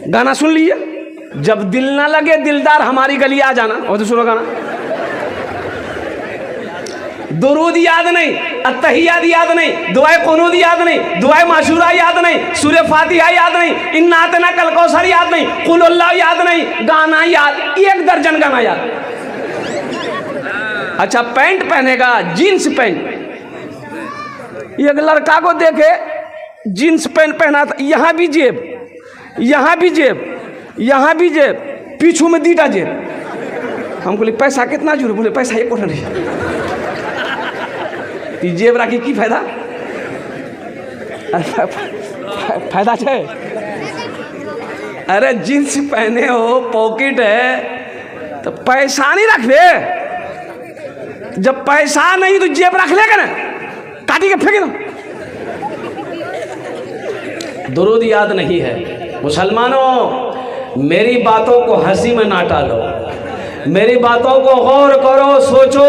गाना सुन लीजिए, जब दिल ना लगे दिलदार हमारी गली आ जाना। और तो सुनो गाना, दुरूद याद नहीं, अत्तहियात याद नहीं, दुआए कुनूद याद नहीं, दुआए माशूरा याद नहीं, सूरह फातिहा याद नहीं, इन्ना अतना कल कौसर याद नहीं, कुल अल्लाह याद नहीं, गाना याद 1 दर्जन गाना याद। अच्छा, पैंट पहनेगा, जीन्स पैंट, एक लड़का को देखे जीन्स पैंट पहना था, यहाँ भी जेब, यहाँ भी जेब, यहाँ भी जेब, पीछू में 2टा जेब। हम बोले पैसा कितना जुड़े? बोले पैसा 1 कोठा नहीं। जेब राखी की फायदा? फायदा है? अरे जींस पहने हो, पॉकेट है, तो पैसा नहीं रख दे। जब पैसा नहीं तो जेब रख लेगा ना, काटी के फेंक दो। दुरूद याद नहीं है। मुसलमानों, मेरी बातों को हंसी में ना टालो, मेरी बातों को गौर करो, सोचो।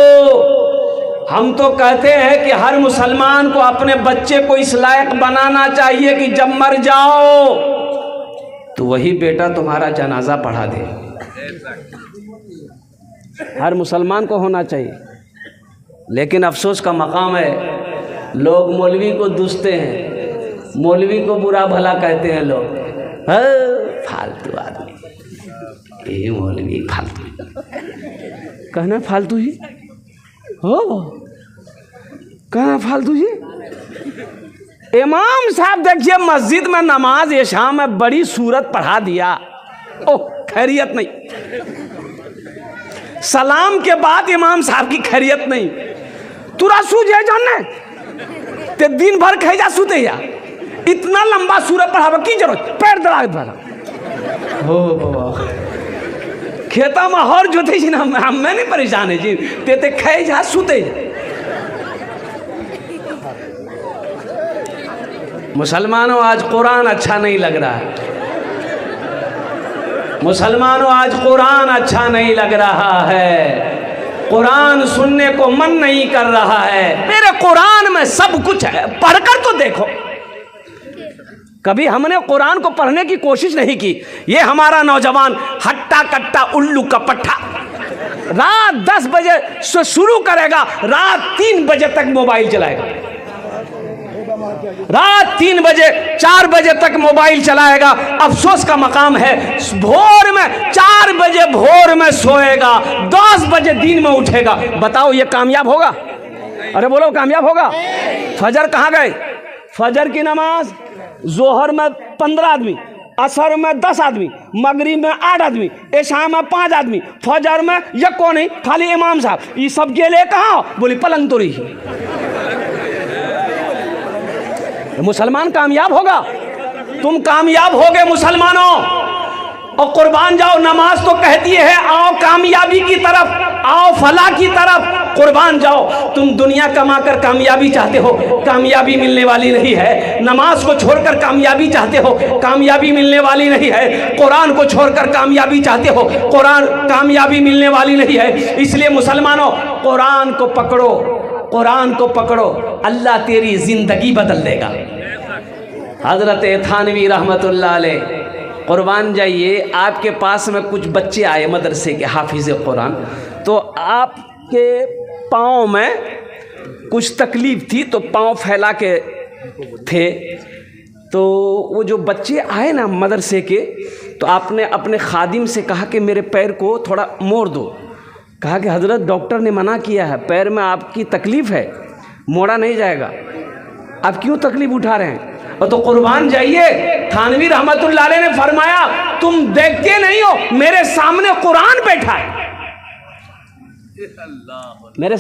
हम तो कहते हैं कि हर मुसलमान को अपने बच्चे को इस लायक बनाना चाहिए कि जब मर जाओ तो वही बेटा तुम्हारा जनाजा पढ़ा दे। हर मुसलमान को होना चाहिए। लेकिन अफसोस का मकाम है, लोग मौलवी को दुसते हैं, मौलवी को बुरा भला कहते हैं लोग। फालतू आदमी, ये मौलवी फालतू, कहना फालतू ही हो, कहना फालतू जी। इमाम साहब देखिए मस्जिद में नमाज इशा में बड़ी सूरत पढ़ा दिया, ओ खैरियत नहीं। सलाम के बाद इमाम साहब की खैरियत नहीं। तुरा सूझे जानने ते दिन भर खैजा सूते या, इतना लंबा सूरत पढ़ावे की जरूरत? पैर दराज वाला हो खेता में हर जोते जी ना, मैं नहीं परेशान है जी, ते खाए जा सूते जा। मुसलमानों, आज कुरान अच्छा नहीं लग रहा है। मुसलमानों, आज कुरान अच्छा नहीं लग रहा है। कुरान सुनने को मन नहीं कर रहा है। मेरे कुरान में सब कुछ है, पढ़कर तो देखो। कभी हमने कुरान को पढ़ने की कोशिश नहीं की। ये हमारा नौजवान हट्टा कट्टा उल्लू का पट्टा, रात 10 बजे से शुरू करेगा, रात 3 बजे तक मोबाइल चलाएगा, रात 3 बजे 4 बजे तक मोबाइल चलाएगा। अफसोस का मकाम है, भोर में 4 बजे भोर में सोएगा, 10 बजे दिन में उठेगा। बताओ ये कामयाब होगा? अरे बोलो, कामयाब होगा? फजर कहाँ गए? फजर की नमाज जोहर में 15 आदमी, असर में 10 आदमी, मगरिब में 8 आदमी, इशा में 5 आदमी, फजर में ये कौन है? खाली इमाम साहब। ये सब गेले कहाँ? बोली पलंग तोड़ी। मुसलमान कामयाब होगा? तुम कामयाब होगे मुसलमानों। और कुर्बान जाओ, नमाज तो कहती है आओ कामयाबी की तरफ, आओ फलाह की तरफ, कुर्बान जाओ। तुम दुनिया कमाकर कामयाबी चाहते हो, कामयाबी मिलने वाली नहीं है। नमाज को छोड़कर कामयाबी चाहते हो, कामयाबी मिलने वाली नहीं है। कुरान को छोड़कर कामयाबी चाहते हो, कुरान कामयाबी मिलने वाली नहीं है। इसलिए मुसलमानों, कुरान को पकड़ो, कुरान को पकड़ो, अल्लाह तेरी जिंदगी बदल देगा। हजरत थानवी रहमतुल्लाह अलैह, कुर्बान जाइए, आपके पास में कुछ बच्चे आए मदरसे के हाफिज़ कुरान, तो आपके पाँव में कुछ तकलीफ़ थी तो पाँव फैला के थे। तो वो जो बच्चे आए ना मदरसे के, तो आपने अपने खादिम से कहा कि मेरे पैर को थोड़ा मोड़ दो। कहा कि हज़रत डॉक्टर ने मना किया है, पैर में आपकी तकलीफ़ है, मोड़ा नहीं जाएगा, आप क्यों तकलीफ़ उठा रहे हैं? और तो कुर्बान जाइए, थानवी रहमतुल्लाह अलैह ने फरमाया तुम देखते नहीं हो, मेरे सामने कुरान बैठा है, मेरे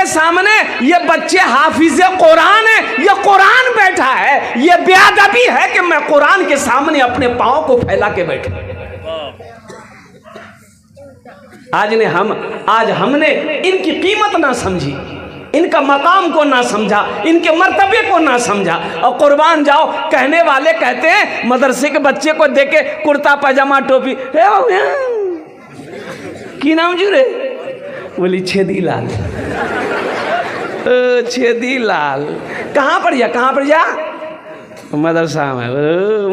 सामने ये बच्चे हाफिज कुरान है, ये कुरान बैठा है। ये बेअदबी है कि मैं कुरान के सामने अपने पाँव को फैला के बैठा। आज हमने इनकी कीमत ना समझी, इनका मकाम को ना समझा, इनके मर्तबे को ना समझा। और कुर्बान जाओ, कहने वाले कहते हैं मदरसे के बच्चे को देखे कुर्ता पजामा टोपी, की नाम जुरे? बोली छेदी लाल। छेदी लाल कहाँ पर जा, कहाँ पर जा? मदरसा में,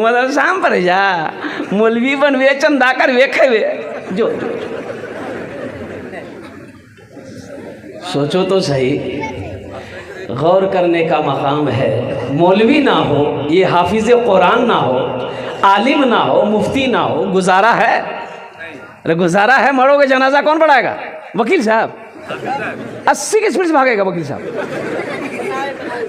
मदरसा में पढ़ जा, मौलवी बनवे, चंदा कर वे खेवे, जो सोचो तो सही, गौर करने का मकाम है। मौलवी ना हो, ये हाफिज कुरान ना हो, आलिम ना हो, मुफ्ती ना हो, गुजारा है? अरे गुजारा है? मरोगे जनाजा कौन पढ़ाएगा? वकील साहब 80 की स्पीड से भागेगा वकील साहब।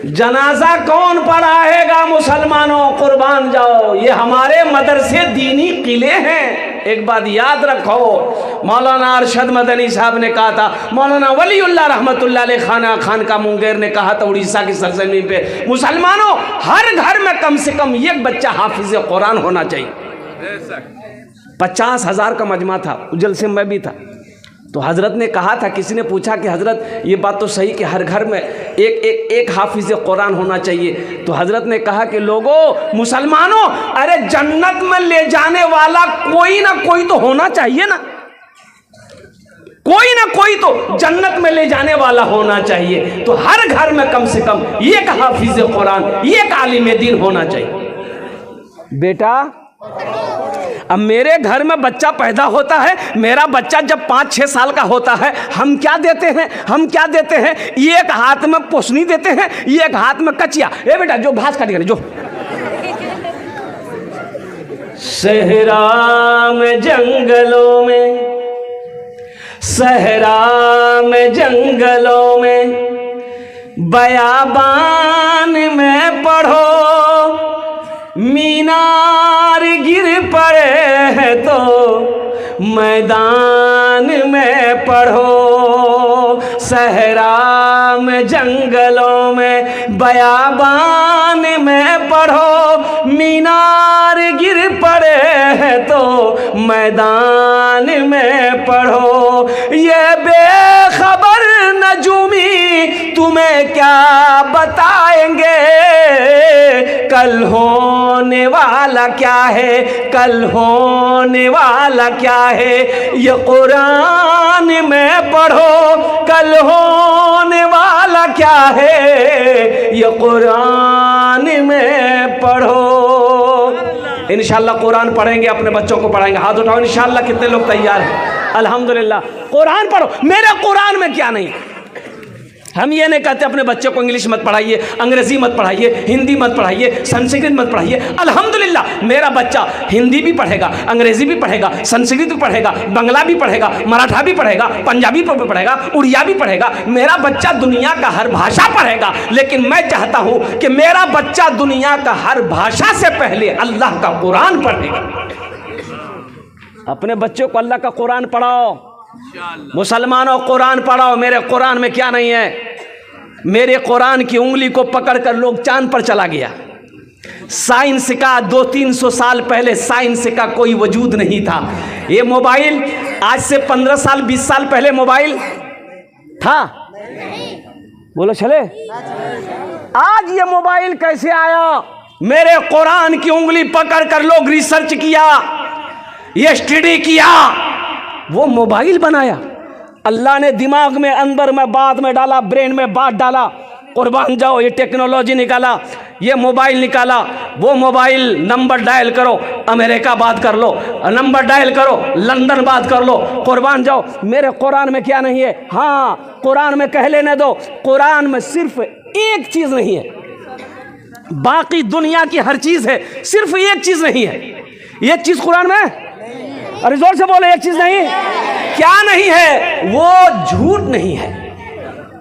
जनाजा कौन पढ़ाएगा? मुसलमानों कुर्बान जाओ, ये हमारे मदरसे दीनी किले हैं। एक बात याद रखो, मौलाना अरशद मदनी साहब ने कहा था, मौलाना वलीउल्लाह रहमतुल्लाह अलैह खाना खान का मुंगेर ने कहा था उड़ीसा की सरजमीन पे, मुसलमानों हर घर में कम से कम एक बच्चा हाफिज कुरान होना चाहिए। 50,000 का मजमा था, उजल से मैं भी था। तो हज़रत ने कहा था, किसी ने पूछा कि हज़रत ये बात तो सही कि हर घर में एक हाफिज कुरान होना चाहिए। तो हज़रत ने कहा कि लोगों मुसलमानों, अरे जन्नत में ले जाने वाला कोई ना कोई तो होना चाहिए ना, कोई ना कोई तो जन्नत में ले जाने वाला होना चाहिए। तो हर घर में कम से कम एक हाफिज कुरान, एक आलिम दीन होना चाहिए। बेटा अब मेरे घर में बच्चा पैदा होता है, मेरा बच्चा जब 5-6 साल का होता है, हम क्या देते हैं? हम क्या देते हैं? एक हाथ में पोसनी देते हैं, एक हाथ में कचिया। ए बेटा जो घास काट जो सहरा में जंगलों में, सहरा में जंगलों में, बयाबान में पढ़ो, मीनार गिर पड़े हैं तो मैदान में पढ़ो। सहरा में जंगलों में, बयाबान में पढ़ो, मीनार गिर पड़े हैं तो मैदान में पढ़ो। ये बेखबर नजूमी तुम्हें क्या बताएंगे, कल होने वाला क्या है, कल होने वाला क्या है। ये कुरान में पढ़ो, कल होने वाला क्या है, ये कुरान में पढ़ो। इंशाअल्लाह कुरान पढ़ेंगे, अपने बच्चों को पढ़ाएंगे। हाथ उठाओ इंशाअल्लाह, कितने लोग तैयार हैं? अल्हम्दुलिल्लाह। कुरान पढ़ो। मेरे कुरान में क्या नहीं है? हम ये नहीं कहते अपने बच्चे को इंग्लिश मत पढ़ाइए, अंग्रेजी मत पढ़ाइए, हिंदी मत पढ़ाइए, संस्कृत मत पढ़ाइए। अल्हम्दुलिल्लाह मेरा बच्चा हिंदी भी पढ़ेगा, अंग्रेजी भी पढ़ेगा, संस्कृत भी पढ़ेगा, बंगला भी पढ़ेगा, मराठा भी पढ़ेगा, पंजाबी भी पढ़ेगा, उड़िया भी पढ़ेगा। मेरा बच्चा दुनिया का हर भाषा पढ़ेगा। लेकिन मैं चाहता हूँ कि मेरा बच्चा दुनिया का हर भाषा से पहले अल्लाह का कुरान पढ़ेगा। अपने बच्चों को अल्लाह का कुरान पढ़ाओ। मुसलमानों कुरान पढ़ाओ। मेरे कुरान में क्या नहीं है? मेरे कुरान की उंगली को पकड़कर लोग चांद पर चला गया। साइंस का 200-300 साल पहले साइंस का कोई वजूद नहीं था। ये मोबाइल आज से 15 साल 20 साल पहले मोबाइल था? बोलो चले। आज ये मोबाइल कैसे आया? मेरे कुरान की उंगली पकड़कर लोग रिसर्च किया, ये स्टडी किया, वो मोबाइल बनाया। अल्लाह ने दिमाग में, अंदर में, बाद में डाला, ब्रेन में बात डाला। कुर्बान जाओ, ये टेक्नोलॉजी निकाला, ये मोबाइल निकाला। वो मोबाइल नंबर डायल करो, अमेरिका बात कर लो, नंबर डायल करो, लंदन बात कर लो। कुर्बान जाओ, मेरे कुरान में क्या नहीं है? हाँ, कुरान में कह लेने दो, कुरान में सिर्फ एक चीज़ नहीं है, बाकी दुनिया की हर चीज़ है, सिर्फ एक चीज़ नहीं है। एक चीज़ कुरान में, अरे जोर से बोलो, एक चीज़ नहीं। क्या नहीं है? वो झूठ नहीं है।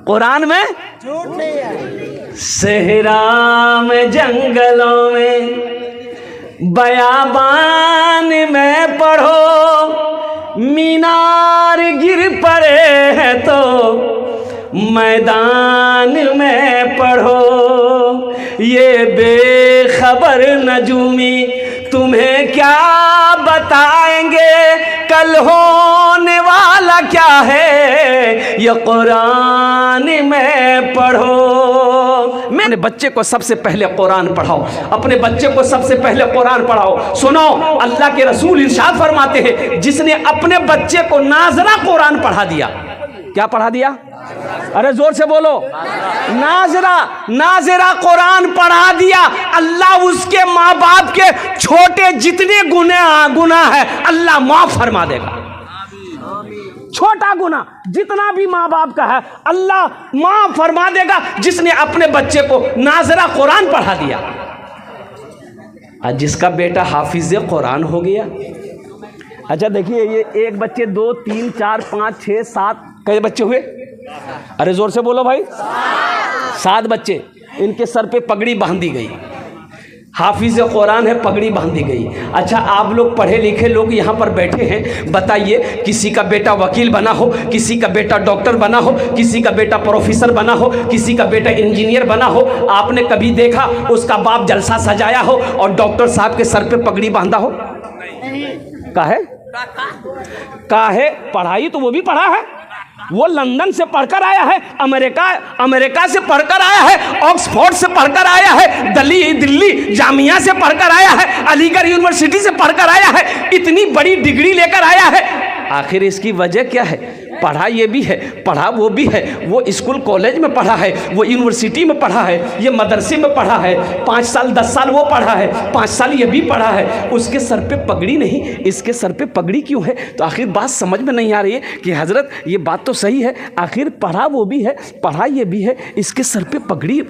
कुरान में झूठ नहीं है। सहरा में जंगलों में, बयाबान में पढ़ो, मीनार गिर पड़े हैं तो मैदान में पढ़ो। ये बेखबर नजूमी तुम्हें क्या बताएंगे, कल होने वाला क्या है, ये कुरान में पढ़ो। मैंने बच्चे को सबसे पहले कुरान पढ़ाओ, अपने बच्चे को सबसे पहले कुरान पढ़ाओ। सुनो, अल्लाह के रसूल इरशाद फरमाते हैं, जिसने अपने बच्चे को नाज़रा कुरान पढ़ा दिया, क्या पढ़ा दिया? अरे जोर से बोलो। नाजरा कुरान पढ़ा दिया, अल्लाह उसके माँ बाप के छोटे जितने गुनाह है अल्लाह माफ फरमा देगा। छोटा गुनाह जितना भी माँ बाप का है अल्लाह माफ फरमा देगा, जिसने अपने बच्चे को नाजरा कुरान पढ़ा दिया। आज जिसका बेटा हाफिज कुरान हो गया, अच्छा देखिए ये एक बच्चे 2 3 4 5 6 7 कई बच्चे हुए? अरे जोर से बोलो भाई। 7 बच्चे, इनके सर पे पगड़ी बांधी गई, हाफिज कुरान है, पगड़ी बांधी गई। अच्छा आप लोग पढ़े लिखे लोग यहाँ पर बैठे हैं, बताइए किसी का बेटा वकील बना हो, किसी का बेटा डॉक्टर बना हो, किसी का बेटा प्रोफेसर बना हो, किसी का बेटा इंजीनियर बना हो, आपने कभी देखा उसका बाप जलसा सजाया हो और डॉक्टर साहब के सर पे पगड़ी बांधा हो? काहे? पढ़ाई तो वो भी पढ़ा है, वो लंदन से पढ़कर आया है, अमेरिका से पढ़कर आया है, ऑक्सफोर्ड से पढ़कर आया है, दिल्ली जामिया से पढ़कर आया है, अलीगढ़ यूनिवर्सिटी से पढ़कर आया है, इतनी बड़ी डिग्री लेकर आया है। आखिर इसकी वजह क्या है? पढ़ा ये भी है, पढ़ा वो भी है, वो स्कूल कॉलेज में पढ़ा है, वो यूनिवर्सिटी में पढ़ा है, ये मदरसे में पढ़ा है, 5 साल 10 साल वो पढ़ा है, 5 साल ये भी पढ़ा है, उसके सर पे पगड़ी नहीं, इसके सर पे पगड़ी क्यों है? तो आखिर बात समझ में नहीं आ रही है कि हजरत ये बात तो सही है, आखिर पढ़ा वो भी है, पढ़ा ये भी है, इसके सर पे पगड़ी,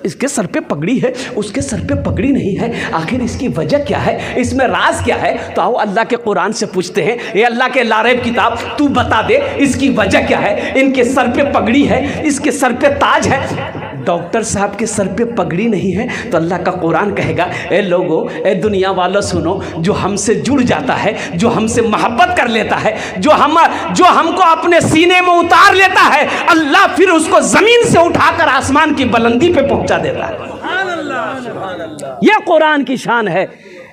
इसके सर पे पगड़ी है, उसके सर पे पगड़ी नहीं है, आखिर इसकी वजह क्या है? इसमें राज क्या है? तो आओ अल्लाह के कुरान से पूछते हैं, ये अल्लाह के लारेब किताब तू बता दे इसकी वजह क्या है? इनके सर पे पगड़ी है, इसके सर पे ताज है, डॉक्टर साहब के सर पे पगड़ी नहीं है। तो अल्लाह का कुरान कहेगा, ए लोगों, ए दुनिया वालों सुनो, जो हमसे जुड़ जाता है, जो हमसे मोहब्बत कर लेता है, जो हमको अपने सीने में उतार लेता है, अल्लाह फिर उसको जमीन से उठाकर आसमान की बुलंदी पे पहुंचा देता है। यह कुरान की शान है,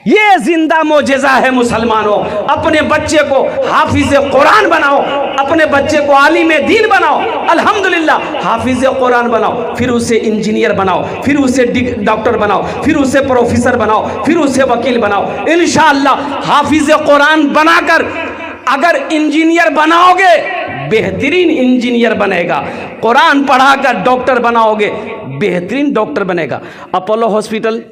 ये जिंदा मोजेज़ा है। मुसलमानों, अपने बच्चे को हाफिज कुरान बनाओ, अपने बच्चे को आलिम दीन बनाओ, अल्हम्दुलिल्लाह हाफिज कुरान बनाओ, फिर उसे इंजीनियर बनाओ, फिर उसे डॉक्टर बनाओ, फिर उसे प्रोफेसर बनाओ, फिर उसे वकील बनाओ। इंशाअल्लाह हाफिज कुरान बनाकर अगर इंजीनियर बनाओगे, बेहतरीन इंजीनियर बनेगा। कुरान पढ़ाकर डॉक्टर बनाओगे, बेहतरीन डॉक्टर बनेगा। अपोलो हॉस्पिटल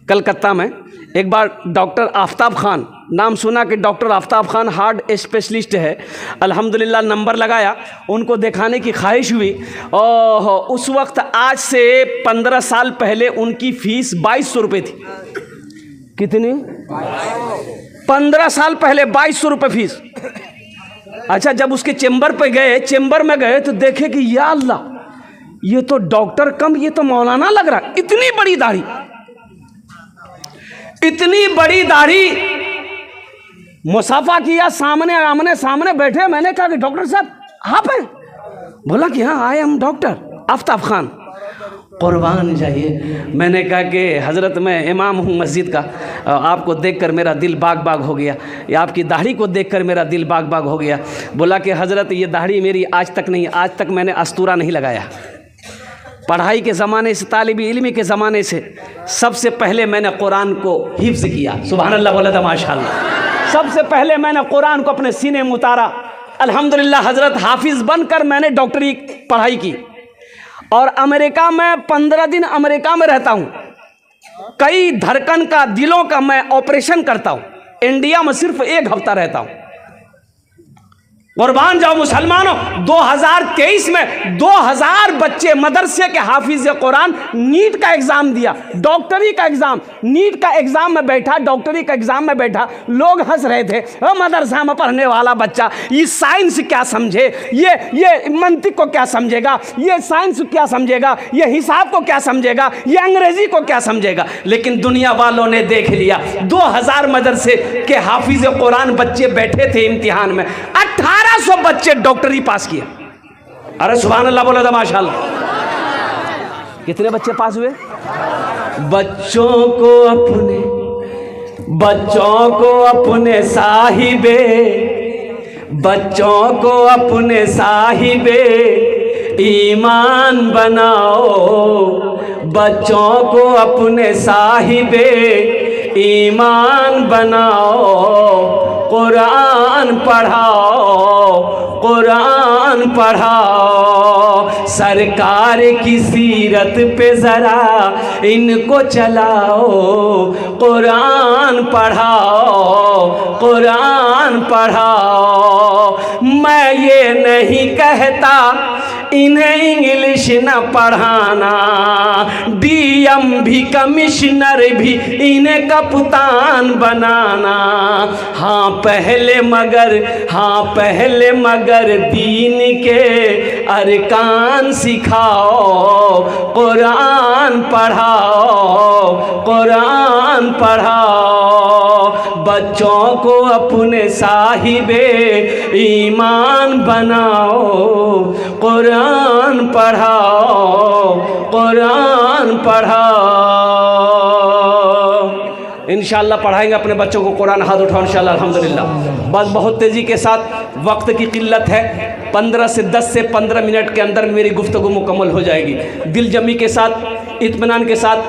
कलकत्ता में एक बार डॉक्टर आफ्ताब खान, नाम सुना कि doctor Aftab Khan heart specialist है, अल्हम्दुलिल्लाह नंबर लगाया, उनको दिखाने की ख्वाहिश हुई। और उस वक्त आज से 15 साल पहले उनकी फ़ीस 2200 रुपये थी। कितनी? 15 साल पहले 2200 रुपये फीस। अच्छा जब उसके चेंबर में गए तो देखे कि या अल्लाह, ये तो डॉक्टर कम, ये तो मौलाना लग रहा है। इतनी बड़ी दाढ़ी, इतनी बड़ी दाढ़ी, मुसाफा किया, आमने सामने बैठे। मैंने कहा कि डॉक्टर साहब आप हैं? बोला कि हाँ I am doctor Aftab Khan. कुर्बान जाइए। मैंने कहा कि हज़रत मैं इमाम हूँ मस्जिद का, आपको देखकर मेरा दिल बाग बाग हो गया, या आपकी दाढ़ी को देखकर मेरा दिल बाग बाग हो गया। बोला कि हज़रत ये दाढ़ी मेरी आज तक नहीं, आज तक मैंने अस्तूरा नहीं लगाया। पढ़ाई के ज़माने से, तालिबी इल्मी के ज़माने से सबसे पहले मैंने कुरान को हिफ्ज़ किया। सुभान अल्लाह बोला था माशाअल्लाह। सबसे पहले मैंने कुरान को अपने सीने में उतारा। अल्हम्दुलिल्लाह हज़रत हाफिज़ बनकर मैंने डॉक्टरी पढ़ाई की और अमेरिका में 15 दिन अमेरिका में रहता हूँ। कई धड़कन का, दिलों का मैं ऑपरेशन करता हूँ। इंडिया में सिर्फ 1 हफ्ता रहता हूँ। कुर्बान जाओ मुसलमानों, 2023 में 2000 बच्चे मदरसे के हाफिज कुरान नीट का एग्जाम दिया, डॉक्टरी का एग्जाम, नीट का एग्जाम में बैठा, डॉक्टरी का एग्जाम में बैठा। लोग हंस रहे थे, मदरसा में पढ़ने वाला बच्चा ये साइंस क्या समझे, ये मंतिक को क्या समझेगा, ये साइंस क्या समझेगा, ये हिसाब को क्या समझेगा, ये अंग्रेजी को क्या समझेगा। लेकिन दुनिया वालों ने देख लिया, 2000 मदरसे के हाफिज कुरान बच्चे बैठे थे इम्तिहान में, 1800 बच्चे डॉक्टरी पास किए। अरे सुभान अल्लाह बोला था माशाअल्लाह। कितने बच्चे पास हुए? बच्चों को अपने साहिबे ईमान बनाओ, बच्चों को अपने साहिबे ईमान बनाओ, कुरान पढ़ाओ, कुरान कुरान पढ़ाओ, सरकार की सीरत पे ज़रा इनको चलाओ, कुरान पढ़ाओ, कुरान पढ़ाओ। मैं ये नहीं कहता इन्हें इंग्लिश न पढ़ाना, डीएम भी कमिश्नर भी इन्हें कप्तान बनाना। हाँ पहले मगर दीन के अरकान सिखाओ, कुरान पढ़ाओ, कुरान पढ़ाओ। बच्चों को अपने साहिबे ईमान बनाओ, कुरान पढ़ाओ, कुरान पढ़ाओ। इंशाअल्लाह पढ़ाएंगे अपने बच्चों को कुरान। हाथ उठाओ इंशाअल्लाह, अल्हम्दुलिल्लाह। बस बहुत तेज़ी के साथ वक्त की किल्लत है, 10 से 15 मिनट के अंदर मेरी गुफ्तगू मुकम्मल हो जाएगी। दिल जमी के साथ, इत्मीनान के साथ,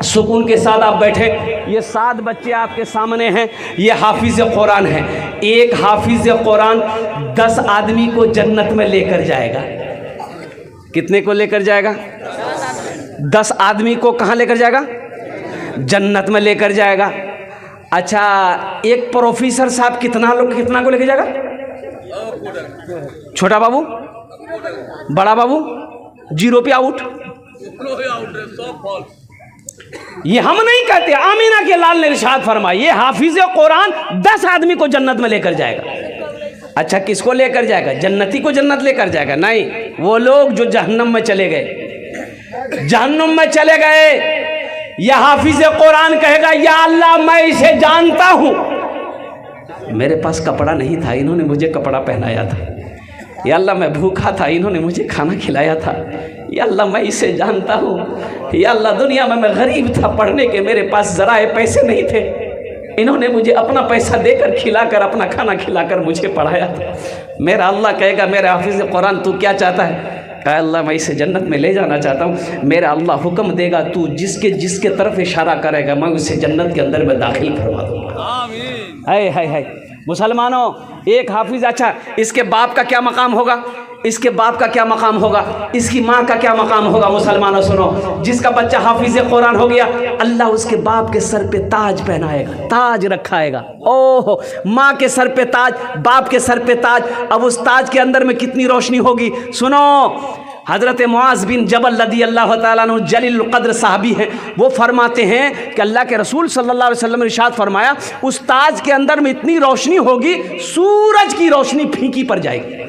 सुकून के साथ आप बैठे। ये 7 बच्चे आपके सामने हैं, ये हाफिज़ कुरान हैं। एक हाफिज़ कुरान 10 आदमी को जन्नत में लेकर जाएगा। कितने को लेकर जाएगा? 10 आदमी को कहाँ लेकर जाएगा? जन्नत में लेकर जाएगा। अच्छा, एक प्रोफेसर साहब कितना को लेकर जाएगा? छोटा बाबू, बड़ा बाबू, 0 पे आउट। ये हम नहीं कहते, आमीना के लाल ने इरशाद फरमाया, ये हाफिज कुरान 10 आदमी को जन्नत में लेकर जाएगा। अच्छा, किसको लेकर जाएगा? जन्नती को जन्नत लेकर जाएगा? नहीं, वो लोग जो जहन्नम में चले गए, जहन्नम में चले गए। यह हाफिज कुरान कहेगा, या अल्लाह मैं इसे जानता हूं, मेरे पास कपड़ा नहीं था, इन्होंने मुझे कपड़ा पहनाया था। या अल्लाह मैं भूखा था, इन्होंने मुझे खाना खिलाया था। या अल्लाह मैं इसे जानता हूँ। या अल्लाह दुनिया में मैं गरीब था, पढ़ने के मेरे पास ज़राए पैसे नहीं थे, इन्होंने मुझे अपना पैसा देकर खिलाकर, अपना खाना खिलाकर मुझे पढ़ाया था। मेरा अल्लाह कहेगा, मेरे हाफिज़ कुरान तू क्या चाहता है? कहा, अल्लाह मैं इसे जन्नत में ले जाना चाहता हूँ। मेरा अल्लाह हुक्म देगा, तू जिसके तरफ इशारा करेगा मैं उसे जन्नत के अंदर में दाखिल करवा दूँगा। आमीन। हाय हाय हाय मुसलमानों, एक हाफिज़, अच्छा इसके बाप का क्या मकाम होगा? इसके बाप का क्या मकाम होगा? इसकी माँ का क्या मकाम होगा? मुसलमानों सुनो, जिसका बच्चा हाफिज़ कुरान हो गया, अल्लाह उसके बाप के सर पे ताज पहनाएगा, ताज रखाएगा। ओहो, माँ के सर पे ताज, बाप के सर पे ताज। अब उस ताज के अंदर में कितनी रोशनी होगी? सुनो, हज़रत मुआज़ बिन जबल रज़ी अल्लाह ताला अन्हु जलील क़द्र साहबी हैं, वो फरमाते हैं कि अल्लाह के रसूल सल्लल्लाहु अलैहि वसल्लम ने इरशाद फरमाया, उस ताज के अंदर में इतनी रोशनी होगी, सूरज की रोशनी फीकी पड़ जाएगी।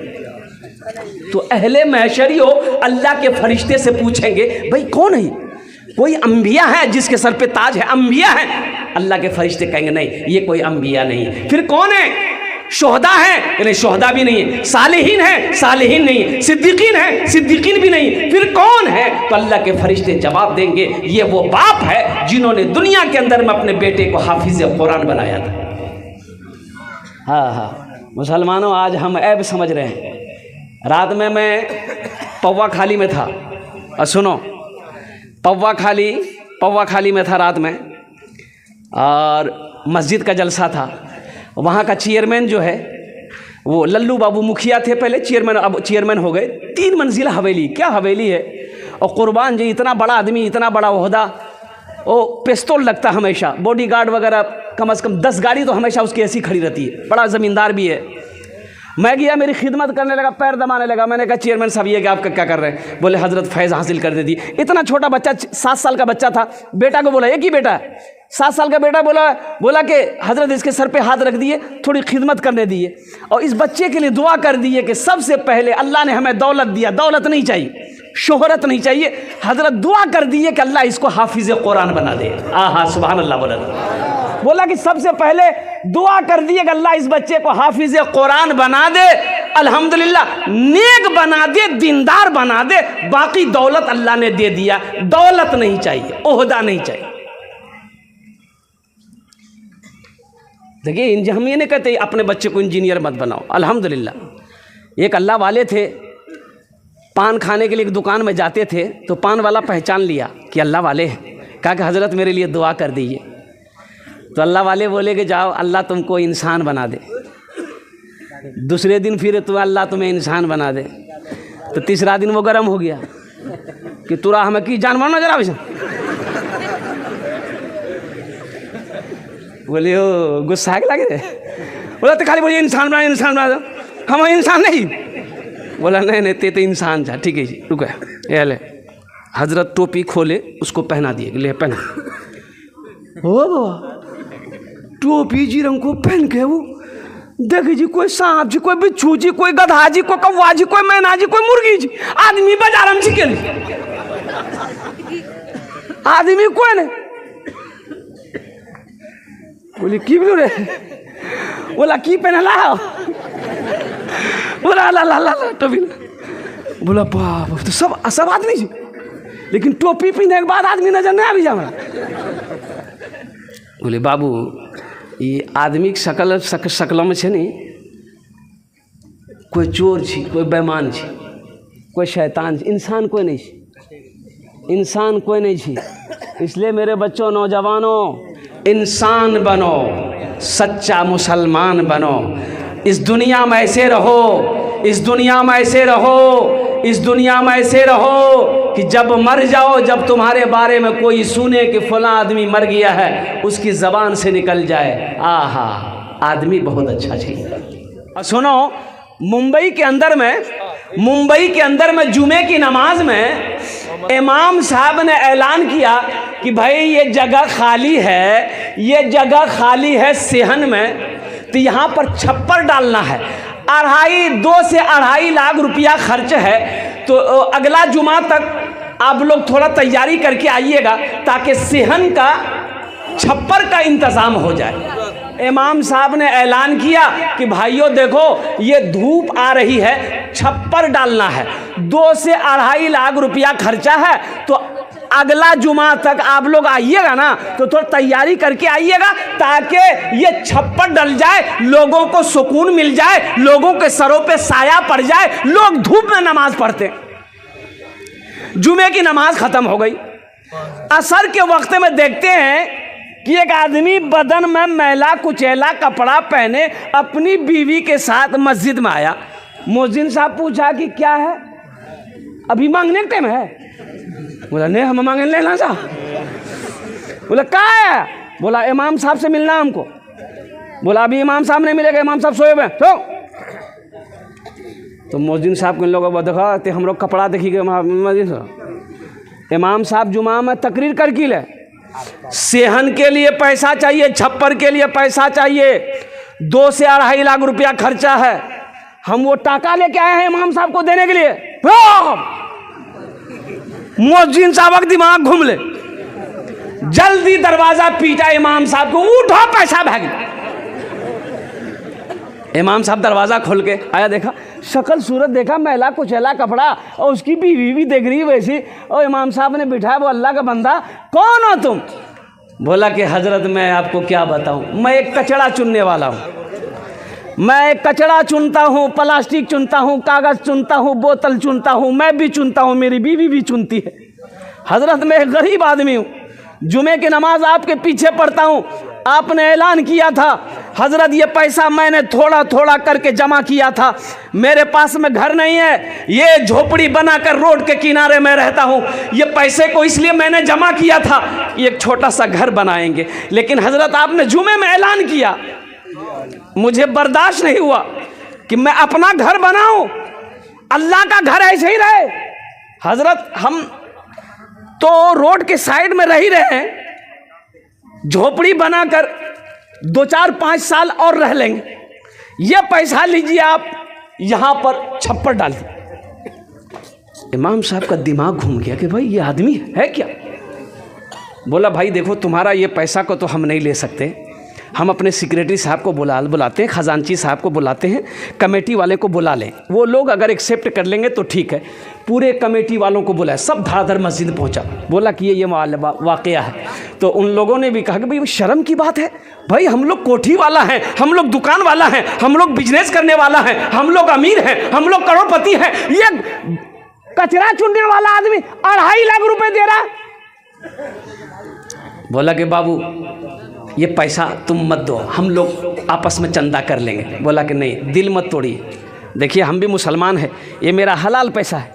तो अहले महशरी हो, अल्लाह के फरिश्ते से पूछेंगे, भाई कौन है? कोई अंबिया है जिसके सर पे ताज है? अंबिया है? अल्लाह के फरिश्ते कहेंगे, नहीं, ये कोई अंबिया नहीं है। फिर कौन है? शोहदा है? नहीं, शोहदा भी नहीं है। सालिहीन है? सालिहीन नहीं है। सिद्दीकीन है? सिद्दीकीन भी नहीं। फिर कौन है? तो अल्लाह के फरिश्ते जवाब देंगे, ये वो बाप है जिन्होंने दुनिया के अंदर में अपने बेटे को हाफिज़ कुरान बनाया था। हाँ हाँ मुसलमानों, आज हम ऐब समझ रहे हैं। रात में मैं पौवा खाली में था, और सुनो, पौवा खाली में था रात में, और मस्जिद का जलसा था। वहाँ का चेयरमैन जो है, वो लल्लू बाबू मुखिया थे पहले, चेयरमैन, अब चेयरमैन हो गए। 3 मंजिला हवेली, क्या हवेली है! और कुर्बान जी, इतना बड़ा आदमी, इतना बड़ा ओहदा, वो पिस्तौल लगता हमेशा, बॉडीगार्ड वगैरह कम से कम 10 गाड़ी तो हमेशा उसकी ऐसी खड़ी रहती है। बड़ा ज़मींदार भी है। मैं गया, मेरी खिदमत करने लगा, पैर दबाने लगा। मैंने कहा, चेयरमैन साहब ये कि आप क्या कर रहे हैं? बोले, हज़रत फैज़ हासिल कर दे दी। इतना छोटा बच्चा, 7 साल का बच्चा था। बेटा को बोला, एक ही बेटा है, 7 साल का बेटा। बोला कि हज़रत इसके सर पे हाथ रख दिए, थोड़ी खिदमत करने दिए, और इस बच्चे के लिए दुआ कर दिए कि सबसे पहले अल्लाह ने हमें दौलत दिया, दौलत नहीं चाहिए, शोहरत नहीं चाहिए। हज़रत दुआ कर दिए कि अल्लाह इसको हाफिज़ कुरान बना दे। हाँ, सुभान अल्लाह। बोला कि सबसे पहले दुआ कर दिए कि अल्लाह इस बच्चे को हाफिज़ कुरान बना दे, अल्हम्दुलिल्लाह, नेक बना दे, दीनदार बना दे। बाकी दौलत अल्लाह ने दे दिया, दौलत नहीं चाहिए, ओहदा नहीं चाहिए। देखिए, हम ये नहीं कहते अपने बच्चे को इंजीनियर मत बनाओ, अल्हम्दुलिल्लाह। एक अल्लाह वाले थे, पान खाने के लिए एक दुकान में जाते थे, तो पान वाला पहचान लिया कि अल्लाह वाले हैं। कहा कि हज़रत मेरे लिए दुआ कर दीजिए। तो अल्लाह वाले बोले कि जाओ, अल्लाह तुमको इंसान बना दे। दूसरे दिन फिर तो अल्लाह तुम्हें इंसान बना दे। तो तीसरा दिन वो गर्म हो गया कि तुरा हमें की जानवर नजर आवे। बोले ओ गुस्सा के लगे। बोला तो खाली बोलिए इंसान बना, इंसान बना दो, हम इंसान नहीं। बोला नहीं नहीं ते तो इंसान था, ठीक है जी रुको ये ले। हजरत टोपी खोले उसको पहना दिए, ले पहना। ओ बाबा टोपी जी रंग को पहन के वो देखी जी, कोई सांप जी, कोई बिच्छू जी, कोई गधा जी, कोई कौवा जी, कोई मैना जी, कोई मुर्गी जी, आदमी बाजार में जी आदमी कोई नहीं। बोले की बोलो रे? बोला की पहनला? बोला ला ला ला टोपी। बोला बाप तो सब आदमी जी, लेकिन टोपी पहनने के बाद आदमी नजर नहीं आवी जा हमरा। बोले बाबू ये आदमी के शकल में छे नहीं, कोई चोर छी, कोई बेईमान छी, कोई शैतान छी, इंसान कोई नहीं छी, इंसान कोई नहीं छी। इसलिए मेरे बच्चों नौजवानों इंसान बनो, सच्चा मुसलमान बनो। इस दुनिया में ऐसे रहो, इस दुनिया में ऐसे रहो, इस दुनिया में ऐसे रहो कि जब मर जाओ, जब तुम्हारे बारे में कोई सुने कि फलां आदमी मर गया है, उसकी ज़बान से निकल जाए आहा आदमी बहुत अच्छा चाहिए। और सुनो मुंबई के अंदर में जुमे की नमाज में इमाम साहब ने ऐलान किया कि भाई ये जगह खाली है, ये जगह खाली है सेहन में, तो यहाँ पर छप्पर डालना है। 2 से 2.5 लाख रुपया खर्च है। तो अगला जुमा तक आप लोग थोड़ा तैयारी करके आइएगा ताकि सेहन का छप्पर का इंतज़ाम हो जाए। इमाम साहब ने ऐलान किया कि भाइयों देखो ये धूप आ रही है, छप्पर डालना है, 2 से 2.5 लाख रुपया खर्चा है। तो अगला जुमा तक आप लोग आइएगा ना तो थोड़ा तैयारी करके आइएगा ताकि ये छप्पर डल जाए, लोगों को सुकून मिल जाए, लोगों के सरों पे साया पड़ जाए, लोग धूप में नमाज पढ़ते। जुमे की नमाज खत्म हो गई। असर के वक्त में देखते हैं कि एक आदमी बदन में मैला कुचैला कपड़ा पहने अपनी बीवी के साथ मस्जिद में आया। मुअज्जिन साहब पूछा कि क्या है, अभी मांगने का टाइम है? बोला नहीं हम मांगे लेना सा। बोला क्या है? बोला इमाम साहब से मिलना हमको। बोला अभी इमाम साहब नहीं मिलेगा, इमाम साहब सोए हुए तो मुअज्जिन साहब के लोग देखा तो हम लोग कपड़ा देखी गए मस्जिद से। इमाम साहब जुमा में तकरीर कर की ले, सेहन के लिए पैसा चाहिए, छप्पर के लिए पैसा चाहिए, 2 से 2.5 लाख रुपया खर्चा है। हम वो टाका लेके आए हैं इमाम साहब को देने के लिए। मुअज्जिन साहब का दिमाग घूम ले, जल्दी दरवाजा पीटा इमाम साहब को, उठो पैसा भाग। इमाम साहब दरवाजा खोल के आया, देखा शक्ल सूरत देखा, मैला कुचैला कपड़ा, और उसकी बीवी भी देख रही वैसी। और इमाम साहब ने बिठाया, वो अल्लाह का बंदा कौन हो तुम? बोला कि हजरत मैं आपको क्या बताऊं, मैं एक कचड़ा चुनने वाला हूं, मैं कचड़ा चुनता हूँ, प्लास्टिक चुनता हूँ, कागज़ चुनता हूँ, बोतल चुनता हूँ, मैं भी चुनता हूँ, मेरी बीवी भी चुनती है। हजरत मैं एक गरीब आदमी हूँ, जुमे की नमाज आपके पीछे पढ़ता हूँ, आपने ऐलान किया था हजरत ये पैसा मैंने थोड़ा थोड़ा करके जमा किया था, मेरे पास में घर नहीं है, ये झोपड़ी बनाकर रोड के किनारे में रहता हूँ, ये पैसे को इसलिए मैंने जमा किया था एक छोटा सा घर बनाएंगे, लेकिन हजरत आपने जुमे में ऐलान किया, मुझे बर्दाश्त नहीं हुआ कि मैं अपना घर बनाऊं, अल्लाह का घर ऐसे ही रहे। हजरत हम तो रोड के साइड में रह ही रहे हैं, झोपड़ी बनाकर 2-4-5 साल और रह लेंगे, ये पैसा लीजिए आप यहां पर छप्पर डाल दीजिए। इमाम साहब का दिमाग घूम गया कि भाई ये आदमी है क्या। बोला भाई देखो तुम्हारा ये पैसा को तो हम नहीं ले सकते, हम अपने सेक्रेटरी साहब को बुलाते हैं, खजांची साहब को बुलाते हैं, कमेटी वाले को बुला लें, वो लोग अगर एक्सेप्ट कर लेंगे तो ठीक है। पूरे कमेटी वालों को बुलाया, सब धड़ाधड़ मस्जिद पहुंचा, बोला कि ये वाक़या है। तो उन लोगों ने भी कहा कि भाई शर्म की बात है, भाई हम लोग कोठी वाला हैं, हम लोग दुकान वाला हैं, हम लोग बिजनेस करने वाला हैं, हम लोग अमीर हैं, हम लोग करोड़पति हैं, ये कचरा चुनने वाला आदमी 2.5 लाख रुपए दे रहा। बोला कि बाबू ये पैसा तुम मत दो, हम लोग आपस में चंदा कर लेंगे। बोला कि नहीं, दिल मत तोड़िए, देखिए हम भी मुसलमान हैं, ये मेरा हलाल पैसा है,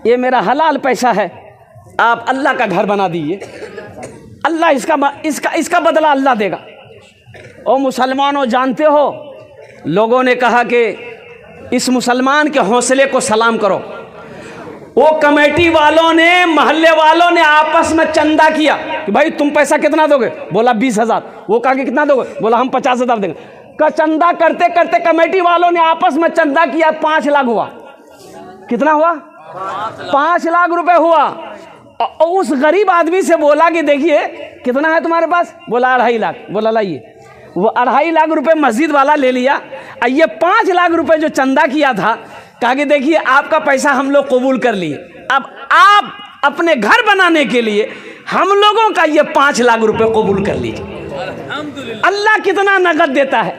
ये मेरा हलाल पैसा है, आप अल्लाह का घर बना दीजिए, अल्लाह इसका बदला अल्लाह देगा। और मुसलमानों, जानते हो, लोगों ने कहा कि इस मुसलमान के हौसले को सलाम करो। वो कमेटी वालों ने, मोहल्ले वालों ने आपस में चंदा किया कि भाई तुम पैसा कितना दोगे? बोला 20,000। वो कहा कि कितना दोगे? बोला हम 50,000 देंगे। का चंदा करते करते कमेटी वालों ने आपस में चंदा किया, 5 लाख हुआ। कितना हुआ? 5 लाख रुपए हुआ। और उस गरीब आदमी से बोला कि देखिए कितना है तुम्हारे पास? बोला 2.5 लाख। बोला लाइए। वो 2.5 लाख रुपए मस्जिद वाला ले लिया। और ये 5 लाख रुपए जो चंदा किया था, कहा कि देखिए आपका पैसा हम लोग कबूल कर लिए, अब आप अपने घर बनाने के लिए हम लोगों का ये 5 लाख रुपए कबूल कर लीजिए। अल्लाह कितना नगद देता है,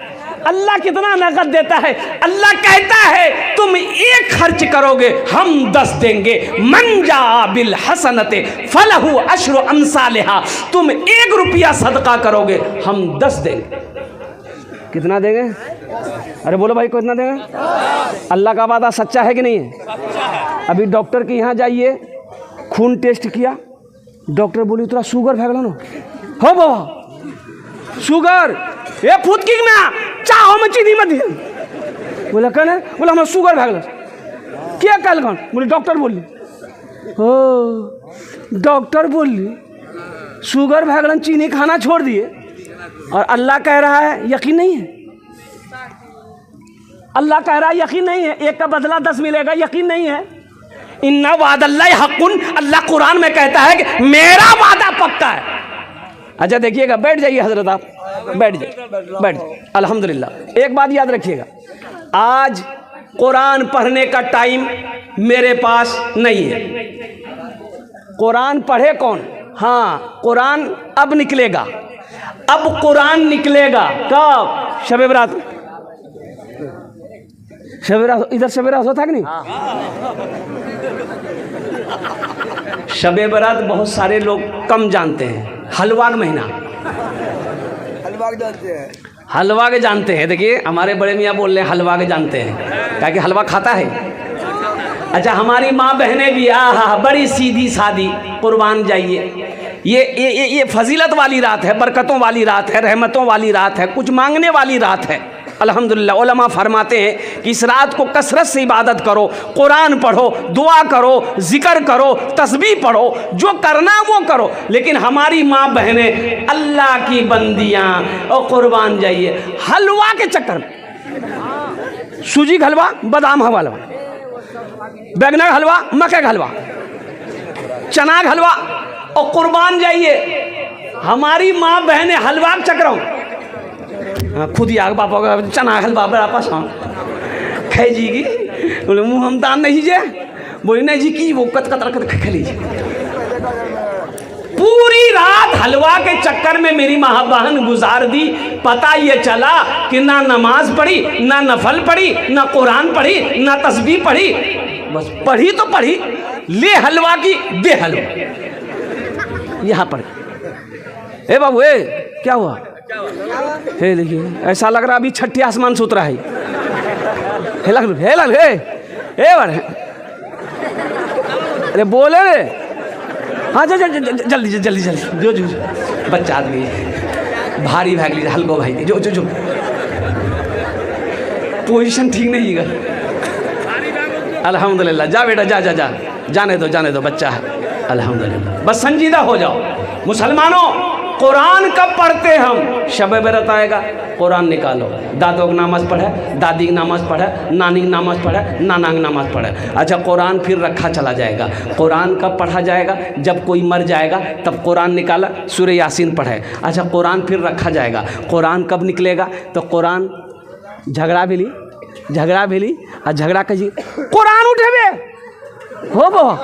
अल्लाह कितना नगद देता है। अल्लाह कहता है तुम 1 खर्च करोगे हम 10 देंगे। मन जा बिल हसनते फलहु अशरु अमसालिहा। तुम 1 रुपया सदका करोगे हम 10 देंगे। कितना देंगे? अरे बोलो भाई, कितना देंगे? अल्लाह का वादा सच्चा है कि नहीं है? अभी डॉक्टर के यहाँ जाइए, खून टेस्ट किया, डॉक्टर बोली तोरा शुगर भैगल ना हो बाबा, शुगर ये फूट की ना चाहो में चीनी मत दिया। बोला कहने, बोला हमारा शुगर भैगल। क्या कल कौन? बोले डॉक्टर बोली। हो डॉक्टर बोली शुगर भैगलन, चीनी खाना छोड़ दिए। और अल्लाह कह रहा है यकीन नहीं है, अल्लाह कह रहा है यकीन नहीं है, 1 का बदला 10 मिलेगा, यकीन नहीं है। इन्ना वादल्लाहि हक़्क़ुन, अल्लाह कुरान में कहता है कि मेरा वादा पक्का है। अच्छा देखिएगा, बैठ जाइए हजरत, आप बैठ जाइए। अल्हम्दुलिल्लाह, एक बात याद रखिएगा, आज कुरान पढ़ने का टाइम मेरे पास नहीं है। कुरान पढ़े कौन? हाँ, कुरान अब निकलेगा, अब कुरान निकलेगा। कब? शब बरात। शब बरात, इधर शब बरात होता है कि नहीं? शब बरात बहुत सारे लोग कम जानते हैं। हलवा का महीना, हलवा जानते हैं, हलवा के जानते हैं। देखिए हमारे बड़े मियाँ बोल रहे हैं हलवा के जानते हैं, क्या कि हलवा खाता है। अच्छा, हमारी माँ बहनें भी बड़ी सीधी सादी, कुर्बान जाइए। ये फजीलत वाली रात है, बरकतों वाली रात है, रहमतों वाली रात है, कुछ मांगने वाली रात है। अल्हम्दुलिल्लाह, उलमा फरमाते हैं कि इस रात को कसरत से इबादत करो, कुरान पढ़ो, दुआ करो, जिक्र करो, तस्बीह पढ़ो, जो करना वो करो। लेकिन हमारी माँ बहनें अल्लाह की बंदियाँ और कुर्बान जाइए हलवा के चक्कर में। सूजी का हलवा, बादाम का हलवा, बैंगन का हलवा, मक्के का हलवा, चना का हलवा, और कुर्बान जाइए। हमारी माँ बहनें हलवा के चक्कर खुद ही आग बापा का चना हलवा बड़ा पसंद खाई जी की। बोले मुँह हम दान नहीं जे, बोली नहीं जी की वो कत खा लीजिए। पूरी रात हलवा के चक्कर में मेरी माँ बहन गुजार दी। पता ये चला कि ना नमाज पढ़ी, ना नफल पढ़ी, ना कुरान पढ़ी, ना तस्बीह पढ़ी, बस पढ़ी तो पढ़ी, ले हलवा की दे हलवा। यहाँ पर ए बाबू, ए क्या हुआ? हे देखिए, ऐसा लग रहा अभी छठी आसमान से उतरा है। हे लग अरे बोले रे, हाँ जल्दी जो बच्चा आदमी भारी भाग लीजिए, हल्को भाई जो पोजीशन ठीक नहीं है। अल्हम्दुलिल्लाह, जा बेटा जा जाने दो, बच्चा है। अल्हम्दुलिल्लाह, बस संजीदा हो जाओ। मुसलमानों, कुरान कब पढ़ते हम? शब बरात आएगा, कुरान निकालो। दादों की नमाज पढ़े, दादी की नमाज पढ़े, नानी की नमाज पढ़े, नाना की नमाज पढ़े। अच्छा, कुरान फिर रखा चला जाएगा। कुरान कब पढ़ा जाएगा? जब कोई मर जाएगा तब कुरान निकाला, सूरह यासीन पढ़े। अच्छा, कुरान फिर रखा जाएगा। कुरान कब निकलेगा? तो कुरान झगड़ा भी ली और झगड़ा कहिए कुरान उठेबे हो बाबा,